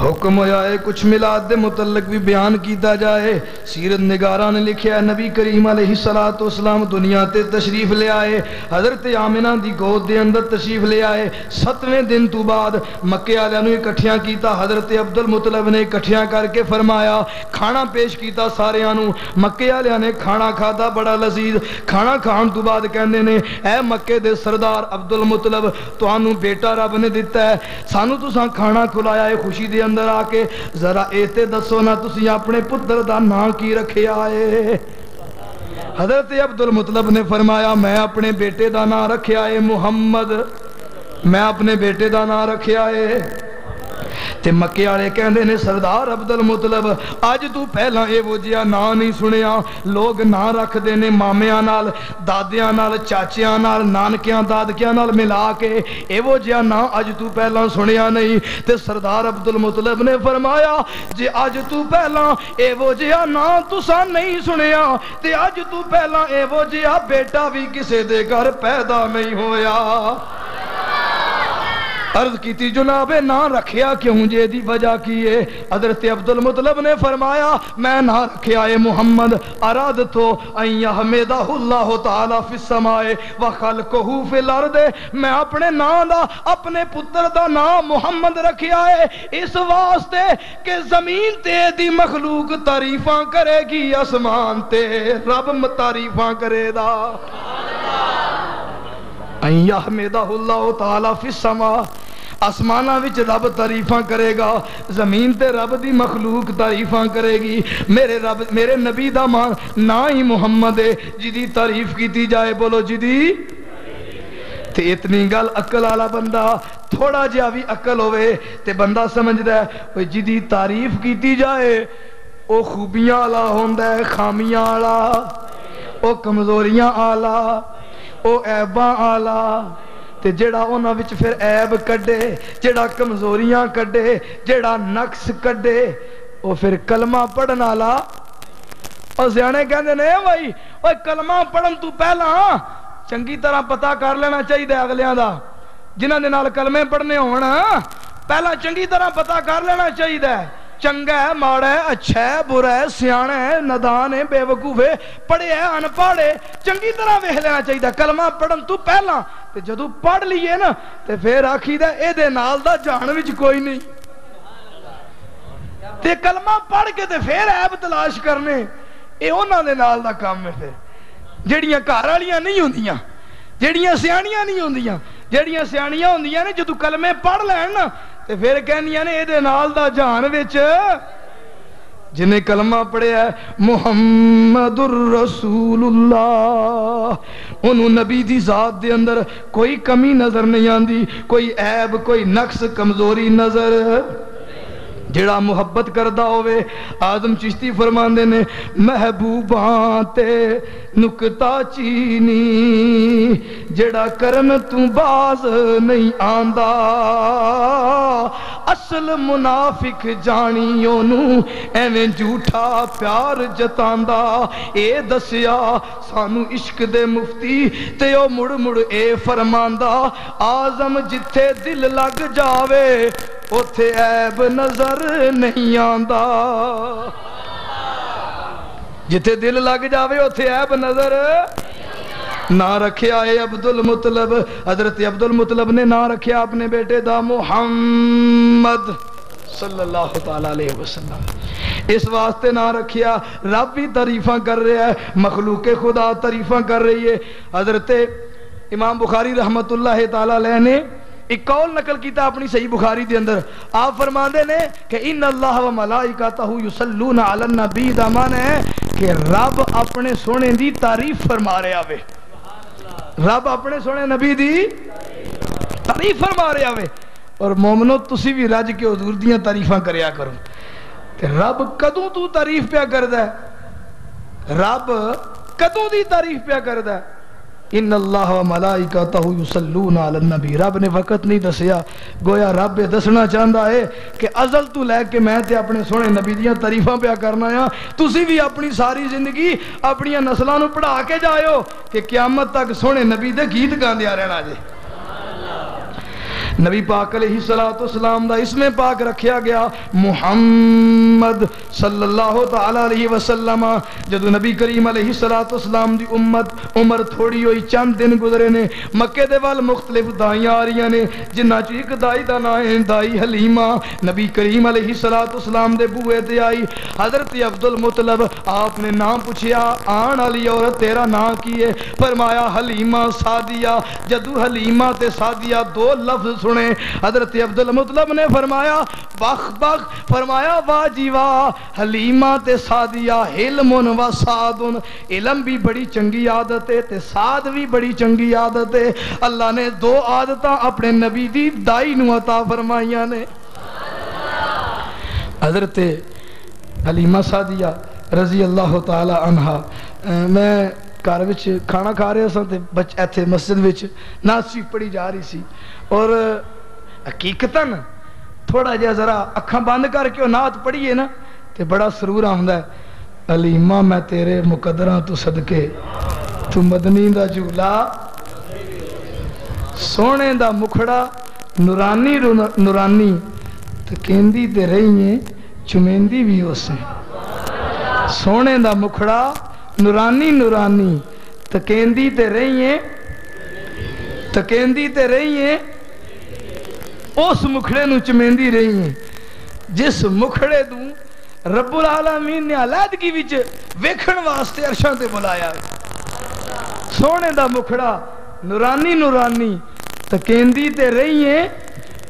حکم ہویا ہے کچھ میلاد دے متعلق بھی بیان کیتا جائے. سیرت نگاران نے لکھیا ہے نبی کریم علیہ السلام دنیا تے تشریف لے آئے، حضرت آمنہ دی گود دے اندر تشریف لے آئے. 7ویں دن تو بعد مکے والوں نے اکٹھیاں کیتا، حضرت عبد المطلب نے اکٹھیاں کر کے فرمایا کھانا پیش کیتا ساریاں نو. مکے والوں نے کھانا کھادا بڑا لذیذ. کھانا کھان تو بعد کہندے نے اے مکے دے سردار عبد المطلب تانوں بیٹا رب نے دیتا ہے، سانو تساں کھانا کھلایا ہے خوشی دے اندر آ کے، ذرا ایتے دسو نا تسی اپنے پتر دا نام کی رکھیا ہے؟ حضرت عبد المطلب نے فرمایا میں اپنے بیٹے دا نام رکھیا ہے محمد، میں اپنے بیٹے دا نام رکھیا ہے. تے مکے والے کہندے نے سردار عبد المطلب اج تو پہلا اے وہ جیا نام نہیں سنیا، لوگ نام رکھدے نے مامیاں نال دادیاں نال چاچیاں نال نانکیاں دادکیاں نال ملا کے، اے وہ جیا نام اج تو پہلا سنیا نہیں. تے سردار عبد المطلب نے فرمایا جے اج تو پہلا اے وہ جیا نام تساں نہیں سنیا تے اج تو پہلا اے وہ جیا بیٹا بھی کسے دے گھر پیدا نہیں ہویا. عرض کیتی جناب نام رکھیا کیوں جے دی وجہ کی ہے؟ حضرت عبد المطلب نے فرمایا میں نام رکھیا ہے محمد ارادتو ان یحمدہ اللہ تعالی فی السماء وخلقہ فی الارض. میں اپنے نام دا اپنے پتر دا نام محمد رکھیا ہے اس واسطے کہ زمین تے دی مخلوق تعریفاں کرے گی، آسمان تے رب تعریفاں کرے دا. ان یحمدہ اللہ تعالی فی السماء، آسمانہ وچ رب تعریفاں کرے گا، زمین تے رب دی مخلوق تعریفاں کرے گی. میرے نبی دا نا ہی محمد ہے جدی تعریف کیتی جائے، بولو جدی. تے اتنی گل عقل والا بندہ تھوڑا جہا بھی عقل ہوئے تے بندہ سمجھدا ہے جدی تعریف کیتی جائے او خوبیاں والا ہوندا ہے، خامیاں والا، او کمزوریاں والا، او عیباں والا. تے جیڑا انہاں وچ پھر عیب کڈے، جیڑا کمزوریاں کڈے، جیڑا نقص کڈے، او پھر کلمہ پڑھن والا. او سیانے کہندے نے بھائی اوے کلمہ پڑھن تو پہلا چنگی طرح پتہ کر لینا چاہیے اگلیاں دا، جنہاں دے نال کلمے پڑھنے ہون پہلا چنگی طرح پتہ کر لینا چاہیے چنگا ہے ماڑا ہے اچھا ہے برا ہے سیانا ہے ندان ہے بے وقوف ہے پڑھے ہے ان پڑھے چنگی طرح ویکھ لینا چاہیے. کلمہ پڑھن تو پہلا تے جدو پڑھ لیے نا تے پھر آکھی دا اے دے نال دا جان وچ کوئی نہیں تے کلمہ پڑھ کے تے پھر عیب تلاش کرنے اے انہاں دے نال دا کام ہے پھر جڑیاں گھر والیاں نہیں ہوندیاں جڑیاں سیاںیاں نہیں ہوندیاں جڑیاں سیاںیاں ہوندیاں نے جدو کلمے پڑھ لین نا تے پھر کہندیاں نے اے دے نال دا جان وچ جنہیں کلمہ پڑھے ہے محمد الرسول اللہ انہوں نبی دی ذات دے اندر کوئی کمی نظر نہیں آندی کوئی عیب کوئی نقص کمزوری نظر جڑا محبت کردہ ہوئے آدم چشتی فرماندے نے محبوباں تے نکتہ چینی جڑا کرن تو باز نہیں آندہ اصل منافق جانی اونوں ایویں جھوٹا پیار جتاندہ اے دسیا سانو عشق دے مفتی تے او مڑ مڑ اے فرماندہ آزم جتھے دل لگ جاوے اوتھے عیب نظر نہیں آندہ جتھے دل لگ جاوے اوتھے عیب نظر نہ رکھیا اے عبدالمطلب حضرت عبدالمطلب نے نہ رکھیا اپنے بیٹے دا محمد صلی اللہ تعالیٰ علیہ وسلم اس واسطے نہ رکھیا رب بھی تعریفاں کر رہا ہے مخلوق خدا تعریفاں کر رہی ہے حضرت امام بخاری رحمت اللہ تعالیٰ علیہ نے ایک قول نقل کیتا اپنی صحیح بخاری دے اندر آپ فرماندے نے کہ ان اللہ و ملائکتہ یصلون علی النبی دا معنی ہے کہ رب اپنے سونے دی تعریف فرما رہا ہوئے رب اپنے سونے نبی دی تعریف فرما رہا ہوئے اور مومنو تسی بھی رج کے حضور دیاں تعریفاں کریا کرو کہ رب کدوں تو تعریف پیا کردہ ہے رب کدوں دی تعریف پیا کردہ ہے ان اللہ و ملائکتہ یصلون علی النبی رب نے وقت نہیں دسیا گویا رب دسنا چاہتا ہے کہ ازل تو لے کے میں تے اپنے سونے نبی دیاں تعریفاں پیا کرنا ہے تسی بھی اپنی ساری زندگی اپنی نسلاں نو پڑھا کے جائیو کہ قیامت تک سونے نبی دے گیت گاندیا رہنا جے نبی پاک علیہ السلام دا اسم پاک رکھیا گیا محمد صلی اللہ تعالیٰ علیہ وسلم جدو نبی کریم علیہ السلام دی امت عمر تھوڑی ہوئی چند دن گزرے نے مکے دے وال مختلف دائیاں آ رہی نے جنہ چو ایک دائی دا نام ہے دائی حلیمہ نبی کریم علیہ السلام دے بوئے تے آئی حضرت عبدالمطلب آپ نے نام پوچھیا آن علی عورت تیرا نام کی ہے فرمایا حلیمہ سعدیہ جدو حلیمہ تے سعدیہ دو لفظ سنے حضرت عبدالمطلب نے فرمایا بخ بخ فرمایا واہ جی واہ حلیمہ تے سعدیہ علم و سعد علم بھی بڑی چنگی عادت ہے تے سعد بھی بڑی چنگی عادت ہے اللہ نے دو عادتاں اپنے نبی دی دائی نو عطا فرمائیاں نے حضرت حلیمہ سعدیہ رضی اللہ تعالی عنہ میں گھر وچ کھانا کھا رہے سن تے بچ ایتھے مسجد وچ نعت شریف پڑھی جا رہی سی اور حقیقتاً تھوڑا جہا ذرا اکھاں بند کر کے نعت پڑھیے نا تے بڑا سرور آندا ہے علیمہ میں تیرے مقدراں تو صدقے تو مدنی دا جھولا سونے دا مکھڑا نورانی نورانی تے کیندی تے رہی ہیں چمیندی بھی اسے سونے دا مکھڑا نورانی نورانی تکیندی تے رہی ہیں تکیندی تے رہی ہیں اس مکھڑے نو چمیندی رہی ہیں جس مکھڑے دوں رب العالمین نے علیحدگی وچ ویکھن واسطے عرشاں تے بلایا سونے دا مکھڑا نورانی نورانی تکیندی تے رہی ہیں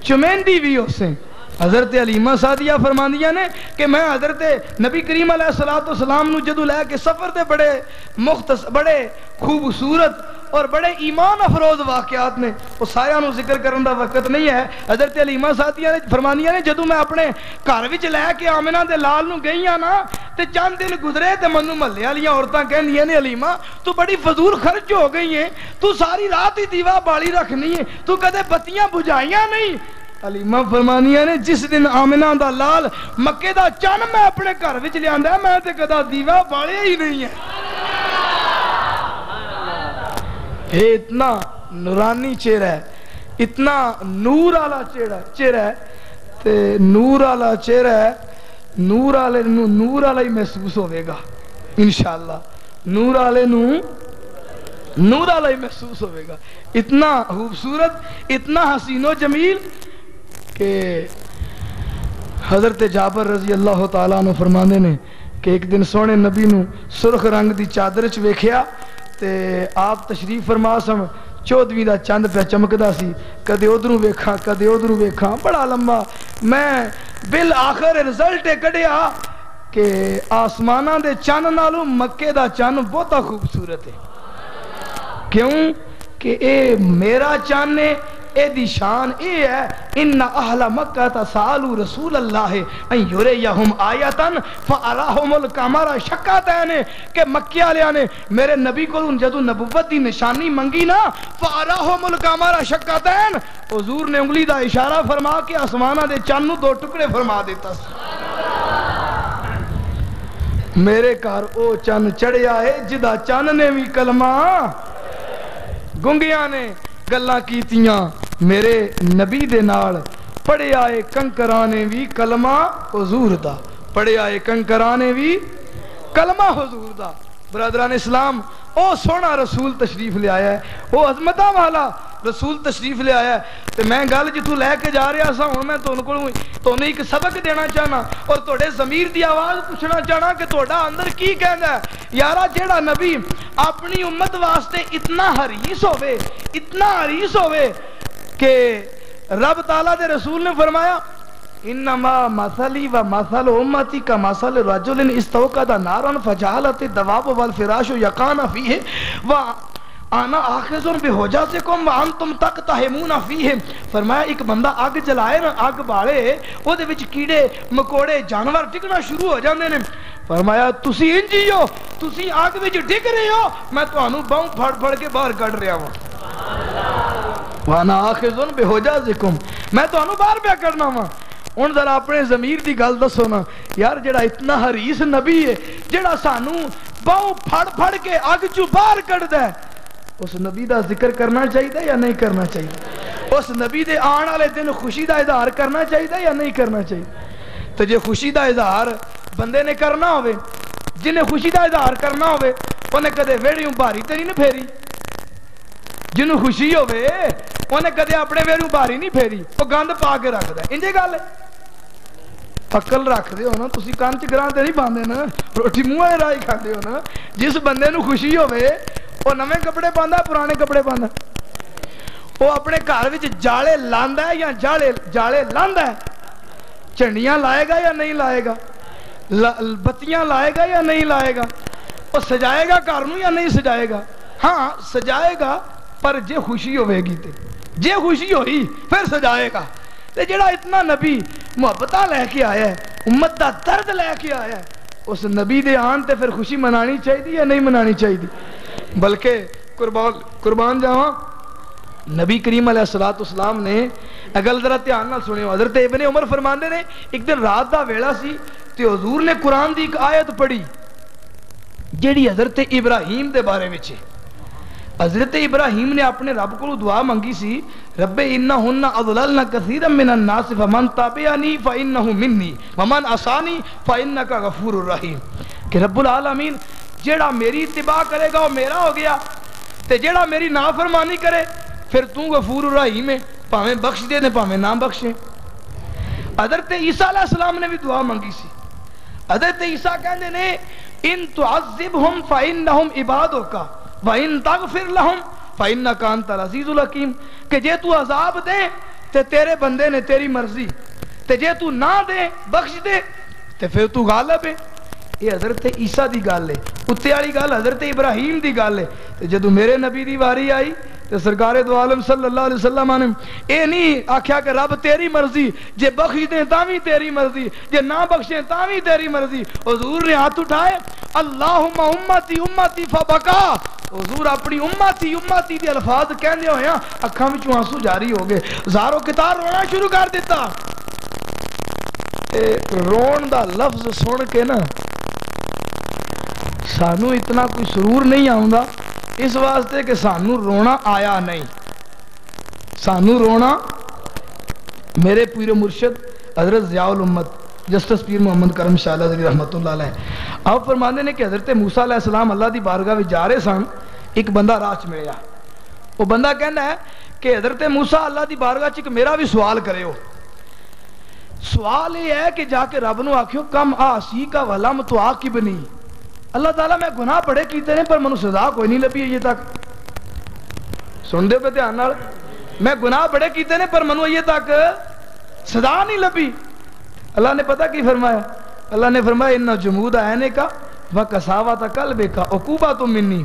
چمیندی بھی اسے حضرت حلیمہ سعدیہ فرماندیاں نے کہ میں حضرت نبی کریم علیہ السلام نو جدو لے کے سفر دے بڑے خوبصورت اور بڑے ایمان افروز واقعات نے وہ سایہ نو ذکر کرن دا وقت نہیں ہے حضرت حلیمہ سعدیہ نے فرماندیاں نے جدو میں اپنے گھر وچ لے کے آمنہ دے لال نو گئی ہاں نا تے چند دن گزرے تے منو محلے والیاں عورتاں کہندیاں نے حلیمہ تو بڑی فضول خرچ ہو گئی ہیں تو ساری رات ہی دیوا بالی رکھنی ہے تو کدے بتیاں بجھائیاں نہیں حلیمہ فرمانیاں نے جس دن آمنہ دا لال مکے دا چن میں اپنے گھر وچ لے آندا میں تے کدا دیوا بالیا ہی نہیں ہے یہ اتنا نورانی چہرہ ہے اتنا نور والا چہرہ ہے تے نور والا چہرہ ہے نور والے نو نور والا ہی محسوس ہوے گا انشاءاللہ نور والے نو نور علیہ محسوس ہوئے گا. اتنا خوبصورت، اتنا حسین و جمیل کہ حضرت جابر رضی اللہ تعالیٰ عنہ فرمانے نے کہ ایک دن سونے نبی نو سرخ رنگ دی چادر چ ویکھیا تے آپ تشریف فرما سن، 14ویں دا چند پہ چمکدا سی، کدے ادھروں ویکھاں کدے ادھروں ویکھاں، بڑا لمبا. میں بالآخر رزلٹ کڈیا کہ آسماناں دے چن نالوں مکے دا چن بہت خوبصورت ہے. کیوں کہ اے میرا چن ہے، اے دی شان اے ہے ان اہل مکہ تسالوا رسول اللہ ان یریہم آیتا فاراہم القمر شقتین، کہ مکہ والےاں نے میرے نبی کو جدوں نبوت دی نشانی منگی نا فاراہم القمر شقتین، حضور نے انگلی دا اشارہ فرما کے آسماناں دے چن نو 2 ٹکڑے فرما دیتا. میرے گھر او چن چڑھیا ہے جدا چن نے بھی کلمہ، گنگیاں نے گلاں کیتیاں میرے نبی دے نال، پڑھے آئے کنکرانے بھی کلمہ حضور دا، پڑھے آئے کنکرانے بھی کلمہ حضور دا. برادران اسلام، او سونا رسول تشریف لے آیا ہے، او عظمتاں والا رسول تشریف لے آیا ہے. تے میں گل جتوں لے کے جا رہا سا، ہن میں تانوں ایک سبق دینا چاہنا اور تہاڈے ضمیر دی آواز پوچھنا چاہنا کہ تہاڈا اندر کی کہندا ہے. یارا جیڑا نبی اپنی امت واسطے اتنا حریص ہوئے کہ رب تعالیٰ دے رسول نے فرمایا انما مثلی و مثل امتی کا مثل رجل استوقد نارا فجعلت الدواب والفراش یقان فیہ و آنا آخذ بحجازکم وانتم تقتحمون فیہ. فرمایا ایک بندہ اگ جلائے نا، اگ بالے، او دے وچ کیڑے مکوڑے جانور ٹکنا شروع ہو جاندے نے. فرمایا تسی انجی ہو، تسی اگ وچ ڈگ رہے ہو، میں تانوں باہوں پھڑ پھڑ کے باہر کڈ رہا ہوں. وانا آخذ بحجازکم، میں تانوں باہر پیا کرنا وا. ہن ذرا اپنے ضمیر دی گل دسو نا یار، جڑا اتنا حریص نبی ہے، جڑا سانوں باہوں پھڑ پھڑ کے اگ چوں باہر کڈدا ہے، اس نبی دا ذکر کرنا چاہیے یا نہیں کرنا چاہیے؟ اس نبی دے آن والے دن خوشی دا اظہار کرنا چاہیے یا نہیں کرنا چاہیے؟ تو جے خوشی دا اظہار بندے نے کرنا ہوئے، جنہیں خوشی دا اظہار کرنا ہوئے، انہیں کدے ویڑیوں بھاری تے نہیں پھیری. جنہوں خوشی ہوئے انہیں کدے اپنے ویڑیوں بھاری نہیں پھیری، وہ گند پا کے رکھ دے. انجے گل عقل رکھ دے ہو نا، تسی کان چ گراں تے نہیں پاندے نا، روٹی منہ رائی کھاندے ہو نا. جس بندے نو خوشی ہوئے وہ نویں کپڑے پاندا پرانے کپڑے پاندا، وہ اپنے گھر وچ جالے لاندا ہے یا جالے لاندا ہے، جھنڈیاں لائے گا یا نہیں لائے گا، بتیاں لائے گا یا نہیں لائے گا، وہ سجائے گا گھر نو یا نہیں سجائے گا؟ ہاں سجائے گا، پر جے خوشی ہوئے گی تے جے خوشی ہوئی پھر سجائے گا. تے جڑا اتنا نبی محبتاں لے کے آیا ہے، امت دا درد لے کے آیا ہے، اس نبی دے آن تے پھر خوشی منانی چاہیے یا نہیں منانی چاہیے؟ بلکہ قربان جاواں، نبی کریم علیہ السلام نے اگل ذرا دھیان نال سنیو. حضرت ابن عمر فرماندے نے ایک دن رات دا ویلا سی تے حضور نے قرآن دی ایک آیت پڑھی جیڑی حضرت ابراہیم دے بارے وچ ہے. حضرت ابراہیم نے اپنے رب کو دعا منگی سی، رب انہن اضللن کثیرا من الناس فمن تبعنی فانہ منی ومن عصانی فانک غفور الرحیم، کہ رب العالمین جیڑا میری اتباع کرے گا وہ میرا ہو گیا، تے جیڑا میری نافرمانی کرے پھر تو غفور الرحیم ہے، پاویں بخش دے نے پاویں نہ بخشے. حضرت عیسیٰ علیہ السلام نے بھی دعا منگی سی. حضرت عیسیٰ کہندے نے ان تعذبہم فانہم عبادک وَإِن تَغْفِرْ لَهُمْ فَإِنَّكَ أَنْتَ الْعَزِيزُ الْحَكِيمُ، کہ جے تو عذاب دے تے تیرے بندے نے تیری مرضی، تے جے تو نہ دے بخش دے تے پھر تو غالب ہے. یہ حضرت عیسیٰ دی گل ہے، اتے والی گل حضرت ابراہیم دی گل ہے. تے جدو میرے نبی دی واری آئی تے سرکار دو عالم صلی اللہ علیہ وسلم نے اے نہیں آکھیا کہ رب تیری مرضی، جے بخش دیں تاں بھی تیری مرضی، جے نہ بخشیں تاں بھی تیری مرضی. حضور نے ہاتھ اٹھائے اللہم امتی امتی فبکا. حضور اپنی امتی دی الفاظ کہندے ہوئے ہیں اکھاں وچوں آنسو جاری ہو گئے، زارو کتار رونا شروع کر دیتا. رون دا لفظ سن کے نا سانو اتنا کوئی سرور نہیں آؤندا، اس واسطے کہ سانو رونا آیا نہیں. سانو رونا میرے پیر مرشد حضرت ضیاء الامت جسٹس پیر محمد کرم شاہ علی رحمت اللہ علیہ آپ فرماندے نے کہ حضرت موسیٰ علیہ السلام اللہ دی بارگاہ وچ جا رہے سن، ایک بندہ راہ چ ملیا، وہ بندہ کہنا ہے کہ حضرت موسیٰ اللہ دی بارگاہ چ میرا بھی سوال کرے ہو۔ سوال یہ ہے کہ جا کے رب نو آکھیو کم آسی کا ولم تو عاقبنی، اللہ تعالیٰ میں گناہ بڑے کیتے ہیں پر منو سزا کوئی نہیں لبھی یہ تک۔ سن دے پہ دھیان نال، میں گناہ بڑے کیتے ہیں پر منو یہ تک سزا نہیں لبھی۔ اللہ نے پتہ کی فرمایا؟ اللہ نے فرمایا ان جمود عینک وکساوۃ قلبک عقوبۃ منی،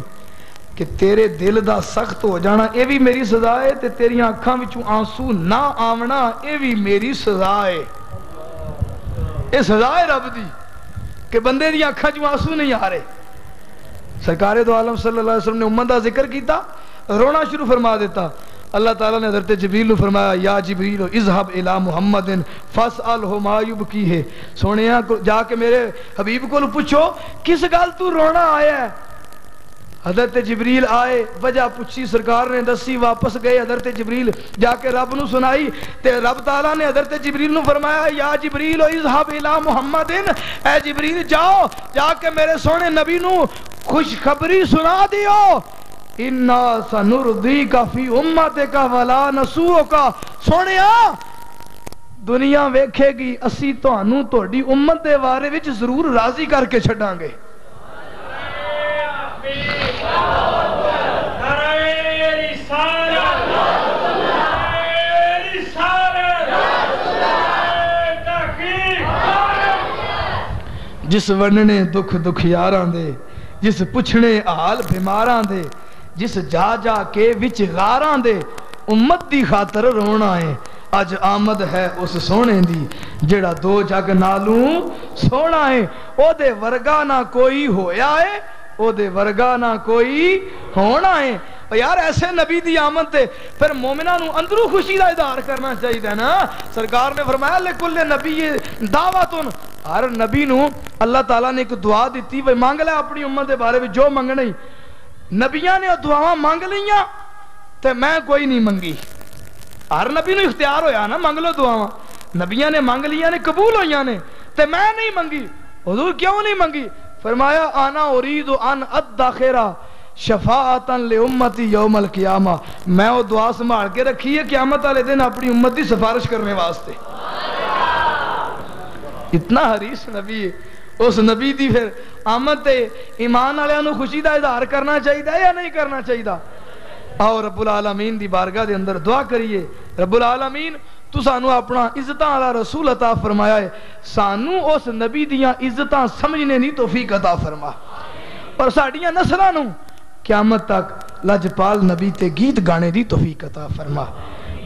کہ تیرے دل دا سخت ہو جانا اے بھی میری سزا ہے، تے تیری آنکھاں وچوں آنسو نہ آونا اے بھی میری سزا ہے۔ اے سزا ہے رب دی کہ بندے دی آنکھاں وچوں آنسو نہیں آ رہے۔ سرکار دو عالم صلی اللہ علیہ وسلم نے امت دا ذکر کیتا، رونا شروع فرما دیتا۔ اللہ تعالیٰ نے حضرت جبریل نے فرمایا یا جبریل اذهب الى محمد فاسألہ ما یبکیہ، سونیا جا کے میرے حبیب کو پوچھو کس گل تو رونا آیا ہے۔ حضرت جبریل آئے، وجہ پوچھی، سرکار نے دسی، واپس گئے، حضرت جبریل جا کے رب نو سنائی، تے رب تعالیٰ نے حضرت جبریل نو فرمایا یا جبریل اذهب الى محمد، اے جبریل جاؤ جا کے میرے سونے نبی نو خوشخبری سنا دیو، انا سنردیک فی امتک ولا نسوک، سونیا دنیا ویکھے گی اسی تانوں تہاڈی امت دے بارے وچ ضرور راضی کر کے چھڈاں گے۔ جس ورننے دکھ دکھیاراں دے، جس پچھنے حال بیماراں دے، جس جا جا کے وچ غاراں دے، امت دی خاطر رونا ہے۔ اج آمد ہے اس سونے دی جڑا دو جگ نالوں سونا ہے، او دے ورگا نہ کوئی ہویا ہے، او دے ورگا نہ کوئی ہونا ہے۔ یار ایسے نبی دی آمد تے پھر مومنہ نو اندرو خوشی دا اظہار کرنا چاہیے نا۔ سرکار نے فرمایا لکل نبی دعوتن، ہر نبی نو اللہ تعالیٰ نے ایک دعا دیتی، وہ مانگ لے اپنی امت دے بارے میں جو منگنا ہی۔ نبیاں نے دعاواں مانگ لیاں تے میں کوئی نہیں منگی، ہر نبی نو اختیار ہویا نا مانگ لو دعاواں، نبیاں نے مانگ لیاں نے قبول ہویاں نے تے میں نہیں منگی۔ حضور کیوں نہیں منگی؟ فرمایا انا اريد ان ادخر شفاعتا لامتی یوم القیامہ، میں وہ دعا سنبھال کے رکھی ہے قیامت والے دن اپنی امت کی سفارش کرنے واسطے۔ اتنا حریص نبی ہے، اس نبی دی پھر آمد تے ایمان والےاں نو خوشی دا اظہار کرنا چاہیے یا نہیں کرنا چاہیے؟ اور رب العالمین دی بارگاہ دے اندر دعا کریے، رب العالمین تو سانو اپنا عزتاں والا رسول عطا فرمایا ہے، سانو اس نبی دیاں عزتاں سمجھنے دی توفیق عطا فرما، اور ساڈیاں نسلاں نو قیامت تک لجپال نبی تے گیت گانے دی توفیق عطا فرما۔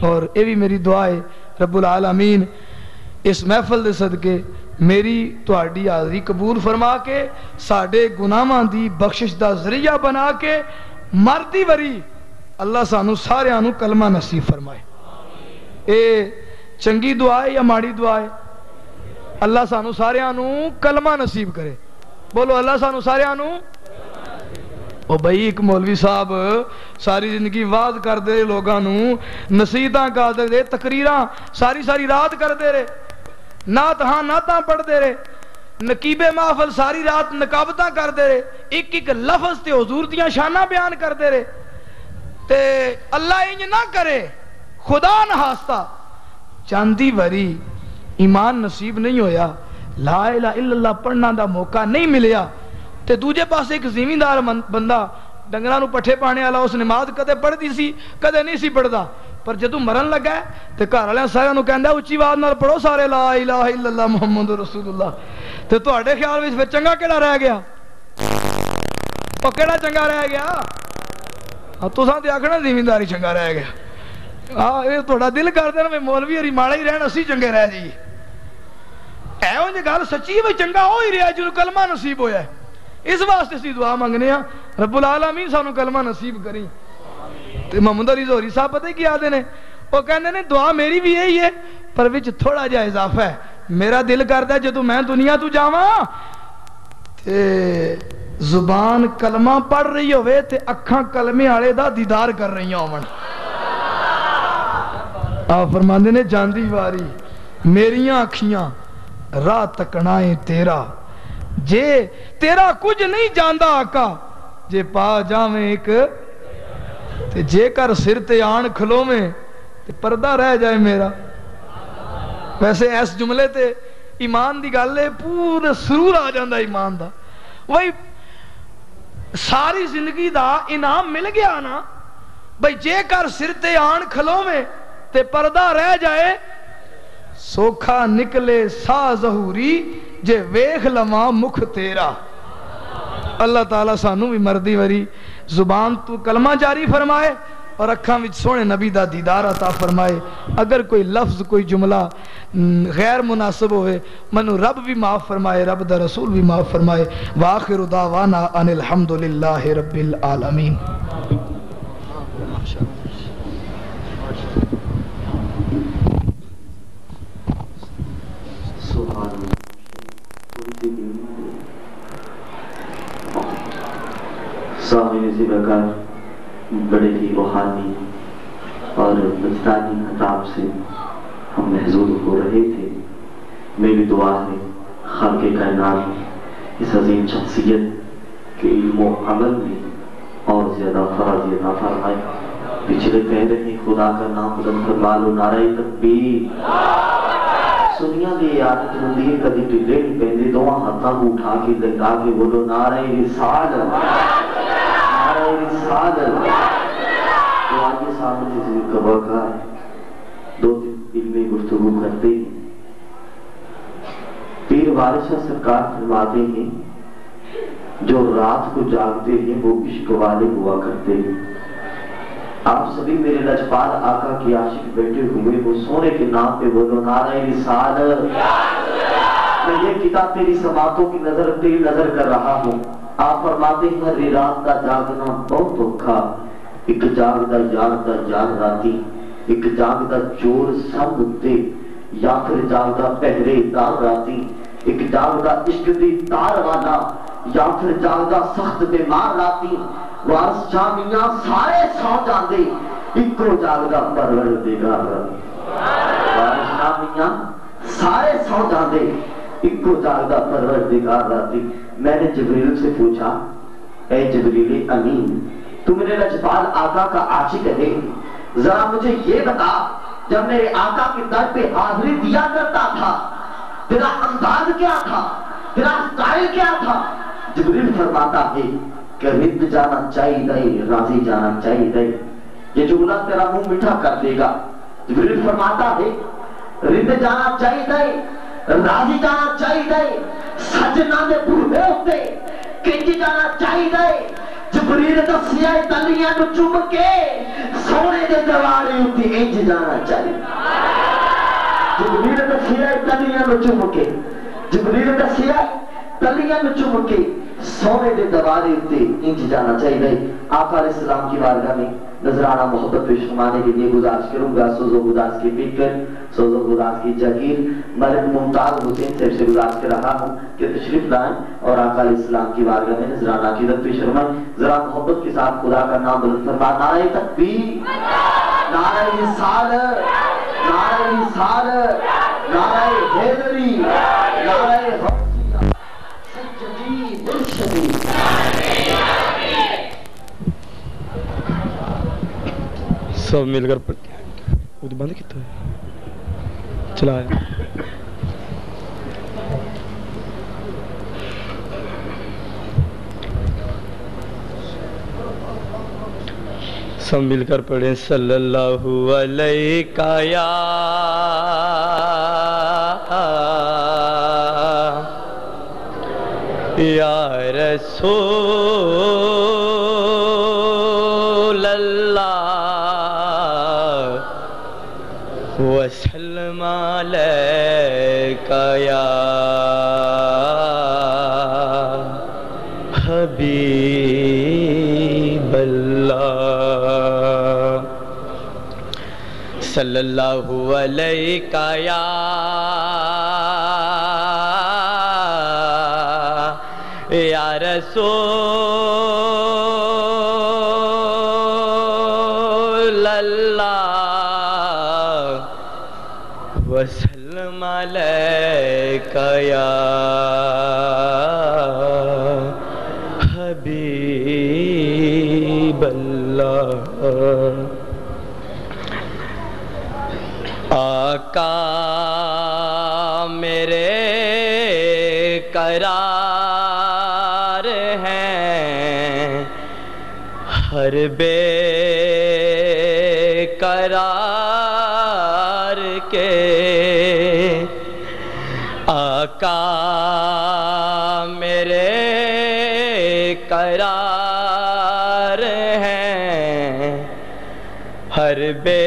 اور اے بھی میری دعا ہے رب العالمین اس محفل دے صدقے میری تہاڈی حاضری قبول فرما کے ساڈے گناہاں دی بخشش دا ذریعہ بنا کے مردی وری اللہ سانو سارے آنو کلمہ نصیب فرمائے۔ اے چنگی دعا ہے یا ماڑی دعا ہے؟ اللہ سانو سارے آنو کلمہ نصیب کرے، بولو اللہ سانو سارے آنو۔ او بھائی ایک مولوی صاحب ساری زندگی واز کر دے لوگاں نو، نصیحتاں کر دے، تقریراں ساری رات کر دے رہے، نعتاں پڑھ دے رہے، نقیب محفل ساری رات نقابتاں کر دے رہے، ایک لفظ تے حضور دیاں شاناں بیان کر دے رہے، تے اللہ انج نہ کرے، خدا نہ ہاستا چاندی وری ایمان نصیب نہیں ہویا، لا الہ الا اللہ پڑھنا دا موقع نہیں ملیا، تے دوجے پاس ایک زمیندار بندہ ڈنگراں نو پٹھے پانے والا، اس نماز کدے پڑھ دی سی کدے نہیں سی پڑھدا، پر جدوں مرن لگا ہے تے گھر والے سارے نو کہندا اچھی آواز نال پڑھو سارے لا الہ الا اللہ محمد رسول اللہ۔ تے تواڈے خیال وچ پھر چنگا کیڑا رہ گیا؟ او کیڑا چنگا رہ گیا؟ تساں تے آکھنا زمینداری چنگا رہ گیا، ہاں اے تہاڈا دل کردا نا مولوی ہری ماڑے ہی رہن اسی چنگے رہ جائیے، ایویں جے گل سچی وی چنگا ہو ہی رہیا جنوں کلمہ نصیب ہویا ہے۔ اس واسطے اسی دعا منگنے ہاں رب العالمین سانو کلمہ نصیب کریں۔ تے محمد علی زہری صاحب پتہ کیا آدھے نے؟ وہ کہنے نے دعا میری بھی یہی ہے پر وچ تھوڑا جا اضافہ ہے، میرا دل کردا ہے جدوں میں دنیا تو جاواں تے زبان کلمہ پڑھ رہی ہوئے تے اکھاں کلمے والے دا دیدار کر رہی ہون۔ آپ فرماندے نے جاندی واری میریاں اکھیاں راہ تکنا ہے تیرا، جے تیرا کچھ نہیں جاندا آقا جے پا جاویں ایک تے جے کر سر تے آن کھلوویں تے پردہ رہ جائے میرا. ویسے اس جملے تے ایمان دی گل ہے پورا سرور آ جاندہ ایمان دا. وہی ساری زندگی دا انعام مل گیا نا بھئی جے کر سر تے آن کھلوویں تے پردہ رہ جائے سوکھا نکلے سا ظہوری جے ویخ لما مکھ تیرا. اللہ تعالیٰ سانو بھی مردی وری زبان تو کلمہ جاری فرمائے اور اکھاں وچ سونے نبی دا دیدار عطا فرمائے. اگر کوئی لفظ کوئی جملہ غیر مناسب ہوئے منو رب بھی معاف فرمائے رب دا رسول بھی معاف فرمائے. وآخر دعوانا ان الحمدللہ رب العالمین. سامنے سے بکر بڑے ہی روحانی اور وجدانی خطاب سے ہم محظوظ ہو رہے تھے. میری دعا ہے خالق کائنات اس عظیم شخصیت کے علم و عمل میں اور زیادہ فراز عطا فرمائے. پچھلے کہہ رہے خدا کا نام بلند فرما لو نعرہ تکبیر. سنیا دی عادت ہوندی ہے کدی ٹلے نہیں پیندے دونوں ہاتھاں کو اٹھا کے لگا کے بولو نعرہ رسالت نعرہ رسالت. تو آگے سامنے سے کبا کا دو تین علمی گفتگو کرتے ہیں. پیر وارث شاہ سرکار فرماتے ہیں جو رات کو جاگتے ہیں وہ عشق والے ہوا کرتے ہیں. آپ سبھی میرے لجپال آقا کی عاشق بیٹھے ہوئے وہ سونے کے نام پہ بولو نعرہ رسالت. میں یہ کتاب تیری سماعتوں کی تیری نظر کر رہا ہوں. آپ فرماتے ہیں ہر رات کا جاگنا بہت دکھا. ایک جاگدا یار دا جان راتی ایک جاگدا چور سنگ اتے یا پھر جاگدا پہرے دار راتی ایک جاگدا عشق دی تار والا یا پھر جاگدا سخت بیمار راتی. وارث شاہ میاں سارے سو جاندے ایکو جاگدا پروردگار. وارث شاہ میاں سارے سو جاندے ایکو جاگدا پروردگار راتی. میں نے جبریل سے پوچھا اے جبریل امین تو میرے لجپال آقا کا عاشق ہے ذرا مجھے یہ بتا جب میرے آقا کے در پہ حاضری دیا کرتا تھا تیرا انداز کیا تھا تیرا سٹائل کیا تھا. جبریل فرماتا ہے کہ رد جانا چاہیے راضی جانا چاہیے. یہ جملہ تیرا منہ میٹھا کر دے گا. جبریل فرماتا ہے رد جانا چاہیے راضی جانا چاہیے سجنا دے بوہے ہوتے کنج جانا چاہیے. جبریل دسیا تلیاں نو چوم کے سونے دے دروارے ہوتی انج جانا چاہیے. جبریل دسیا تلیاں نو چوم کے جبریل دسیا تلیاں نو چوم کے سونے دے دوارے ہوتے انج جانا چاہیے. آقا علیہ السلام کی بارگاہ میں نذرانہ محبت پیش فرمانے کے لیے گزارش کروں گا سوز و گداز کی فکر سوز و گداز کی جگیر ملک ممتاز حسین صاحب سے گزارش کر رہا ہوں کہ تشریف لائیں اور آقا علیہ السلام کی بارگاہ میں نذرانہ عقیدت پیش فرمائیں. ذرا محبت کے ساتھ خدا کا نام بلند فرما نعرہ تکبیر نعرہ رسالت نعرہ رسالت نعرہ حیدری نعرہ سجدی مرشدی. سب مل کر پڑھتے ہیں وہ تو بند کیتا ہے چلایا. سب مل کر پڑھیں صلی اللہ علیہ یا رسول اللہ وسلم علیکہ یا حبیب اللہ صلی اللہ علیکہ یا رسول اللہ وسلم علیکہ یا حبیب آقا میرے قرار ہیں، ہر بے قرار کے آقا میرے قرار ہیں، ہر بے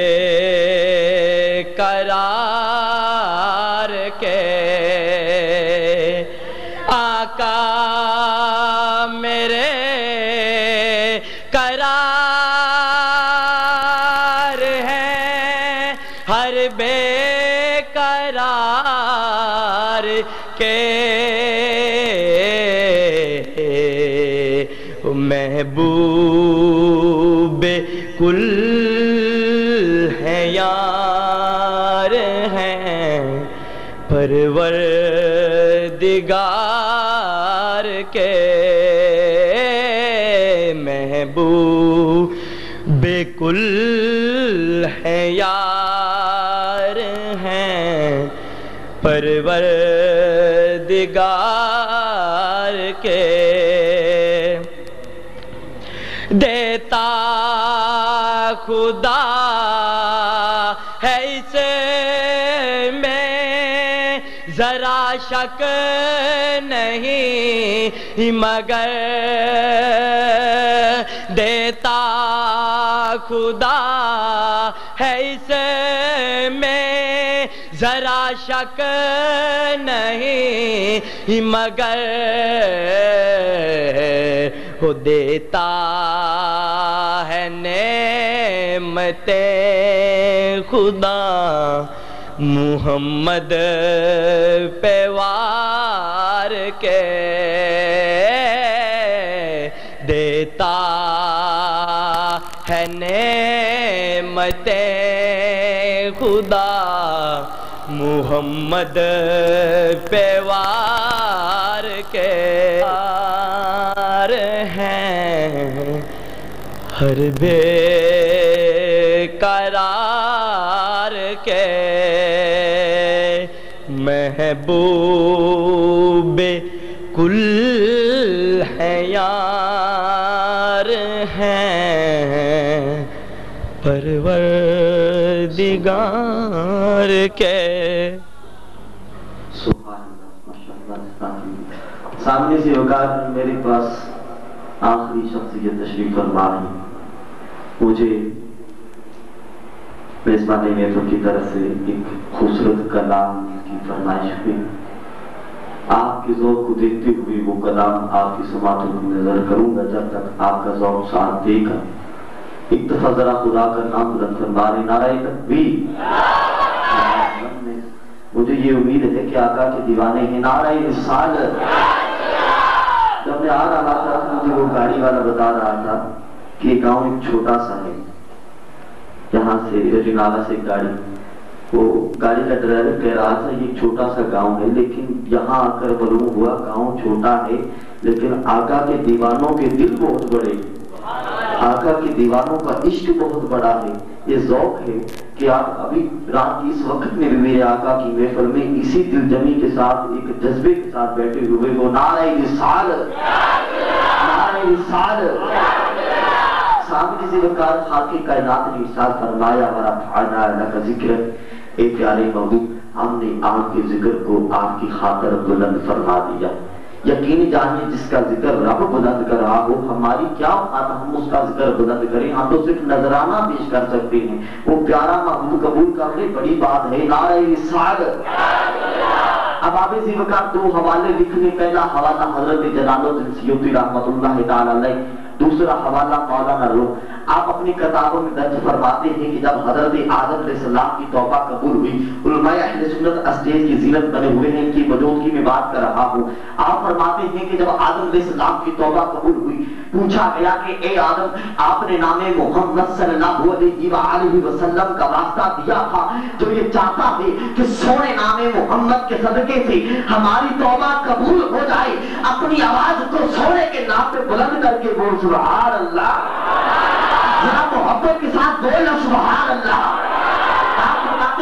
قرار کے آقا میرے قرار ہیں، ہر بے قرار کے محبوب کل ہیں یار ہیں، پروردگار کے محبوب کل ہیں یار ہیں، پروردگار کے دیتا خدا ہے اسے میں ذرا شک نہیں، مگر دیتا خدا ہے اسے میں ذرا شک نہیں، مگر وہ دیتا ہے نعمتیں خدا محمد پیوار کے، دیتا ہے نعمتیں خدا محمد پیوار کے ہیں، ہر بے قرار کے محبوب کل ہیں یار ہیں، پروردگار کے سامنے سے وقار میرے پاس آخری شخصیت تشریف فرما ہے، مجھے میزبان محفل کی طرف سے ایک خوبصورت کلام کی فرمائش ہوئی، آپ کے ذوق کو دیکھتے ہوئے وہ کلام آپ کی سماعتوں کو نظر کروں گا جب تک آپ کا ذوق ساتھ دے گا۔ ایک دفعہ ذرا خدا کا نام بلند فرما لیں، نعرہ تکبیر۔ مجھے یہ امید ہے کہ آقا کے دیوانے ہیں، نعرہ رسالت۔ جب میں آ رہا تھا مجھے وہ گاڑی والا بتا رہا تھا کہ یہ گاؤں ایک چھوٹا سا ہے، یہاں سے رجنالا سے گاڑی، وہ گاڑی کا ڈرائیور کہہ رہا تھا یہ چھوٹا سا گاؤں ہے، لیکن یہاں آ کر معلوم ہوا گاؤں چھوٹا ہے لیکن آقا کے دیوانوں کے دل بہت بڑے، آقا کے دیوانوں کا عشق بہت بڑا ہے۔ یہ ذوق ہے کہ آپ ابھی رات کی اس وقت میں بھی میرے آقا کی محفل میں اسی دل جمی کے ساتھ ایک جذبے کے ساتھ بیٹھے ہوئے وہ نعرہ رسالت، نعرہ رسالت۔ سامنے سے وقار خاک کائنات نے ارشاد فرمایا ورفعنا لک ذکرک، اے پیارے محبوب ہم نے آپ کے ذکر کو آپ کی خاطر بلند فرما دیا۔ یقینی جانیے جس کا ذکر رب بلند کر رہا ہو، ہماری کیا اوقات ہم اس کا ذکر بلند کریں، ہم تو صرف نذرانہ پیش کر سکتے ہیں، وہ پیارا محبوب قبول کرنے بڑی بات ہے۔ نعرہ رسالت۔ اب آپ اسی وقت دو حوالے لکھنے، پہلا حوالہ حضرت جلال الدین سیوطی رحمۃ اللہ تعالی علیہ، دوسرا حوالہ مولانا روح۔ آپ اپنی کتابوں میں درج فرماتے ہیں کہ جب حضرت آدم علیہ السلام کی توبہ قبول ہوئی، علماء اہل سنت اسٹیج کی زینت بنے ہوئے ہیں، ان کی موجودگی میں بات کر رہا ہوں۔ آپ فرماتے ہیں کہ جب آدم علیہ السلام کی توبہ قبول ہوئی، پوچھا گیا کہ اے آدم آپ نے نام محمد صلی اللہ علیہ وآلہ وسلم کا واسطہ دیا تھا جو یہ چاہتا ہے کہ سونے نام محمد کے صدقے سے ہماری توبہ قبول ہو جائے، اپنی آواز کو سونے کے نام پہ بلند کر کے بول سبحان اللہ، ذرا محبت کے ساتھ بولنا سبحان اللہ۔ آپ فرماتے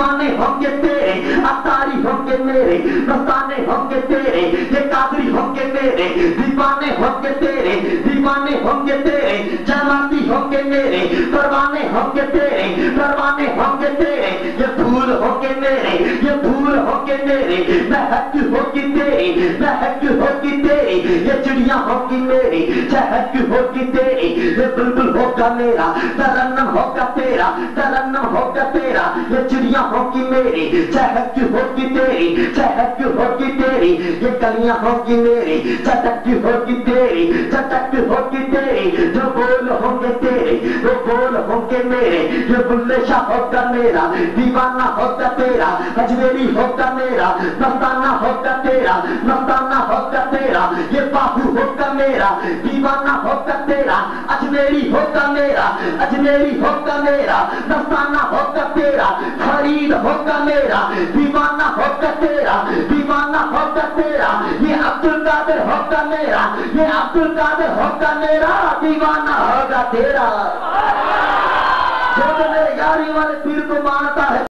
دیوانے ہوں گے تیرے، اتاری ہوں گے میرے، مستانے ہوں گے تیرے، یہ قادری ہوں گے میرے، دیوانے ہوں گے تیرے، دیوانے ہوں گے تیرے، جماعتی ہوں گے میرے، پروانے ہوں گے تیرے، پروانے ہوں گے تیرے، یہ پھول ہوں گے میرے، یہ پھول ہوں گے میرے، مہک ہوگی تیری، مہک ہوگی تیری، یہ چڑیاں ہوگی میری، چہک ہوگی تیری، یہ بلبل ہوگا میرا، ترنم ہوگا تیرا، ترنم ہوگا تیرا، یہ چڑیاں ہوگی میری، چہک ہوگی تیری، چہک ہوگی تیری، یہ کلیاں ہوگی میری، چٹک ہوگی تیری، چٹک ہوگی تیری، جو بول ہوں گے تیرے وہ بول ہوں گے میرے، یہ بلے شاہ ہوگا میرا، دیوانہ ہوگا تیرا، اجمیری ہوگا میرا، مستانہ ہوگا تیرا، مستانہ ہوگا تیرا، یہ باہو ہوگا میرا، دیوانہ ہوگا تیرا، اجمیری ہوگا میرا، اجمیری ہوگا میرا، مستانہ ہوگا تیرا، فرید ہوگا میرا، دیوانہ ہوگا تیرا، دیوانہ ہوگا تیرا، یہ عبد القادر ہوگا میرا، یہ عبد القادر ہوگا میرا، دیوانہ ہوگا تیرا۔ جو میرے یاری والے پیر کو مانتا ہے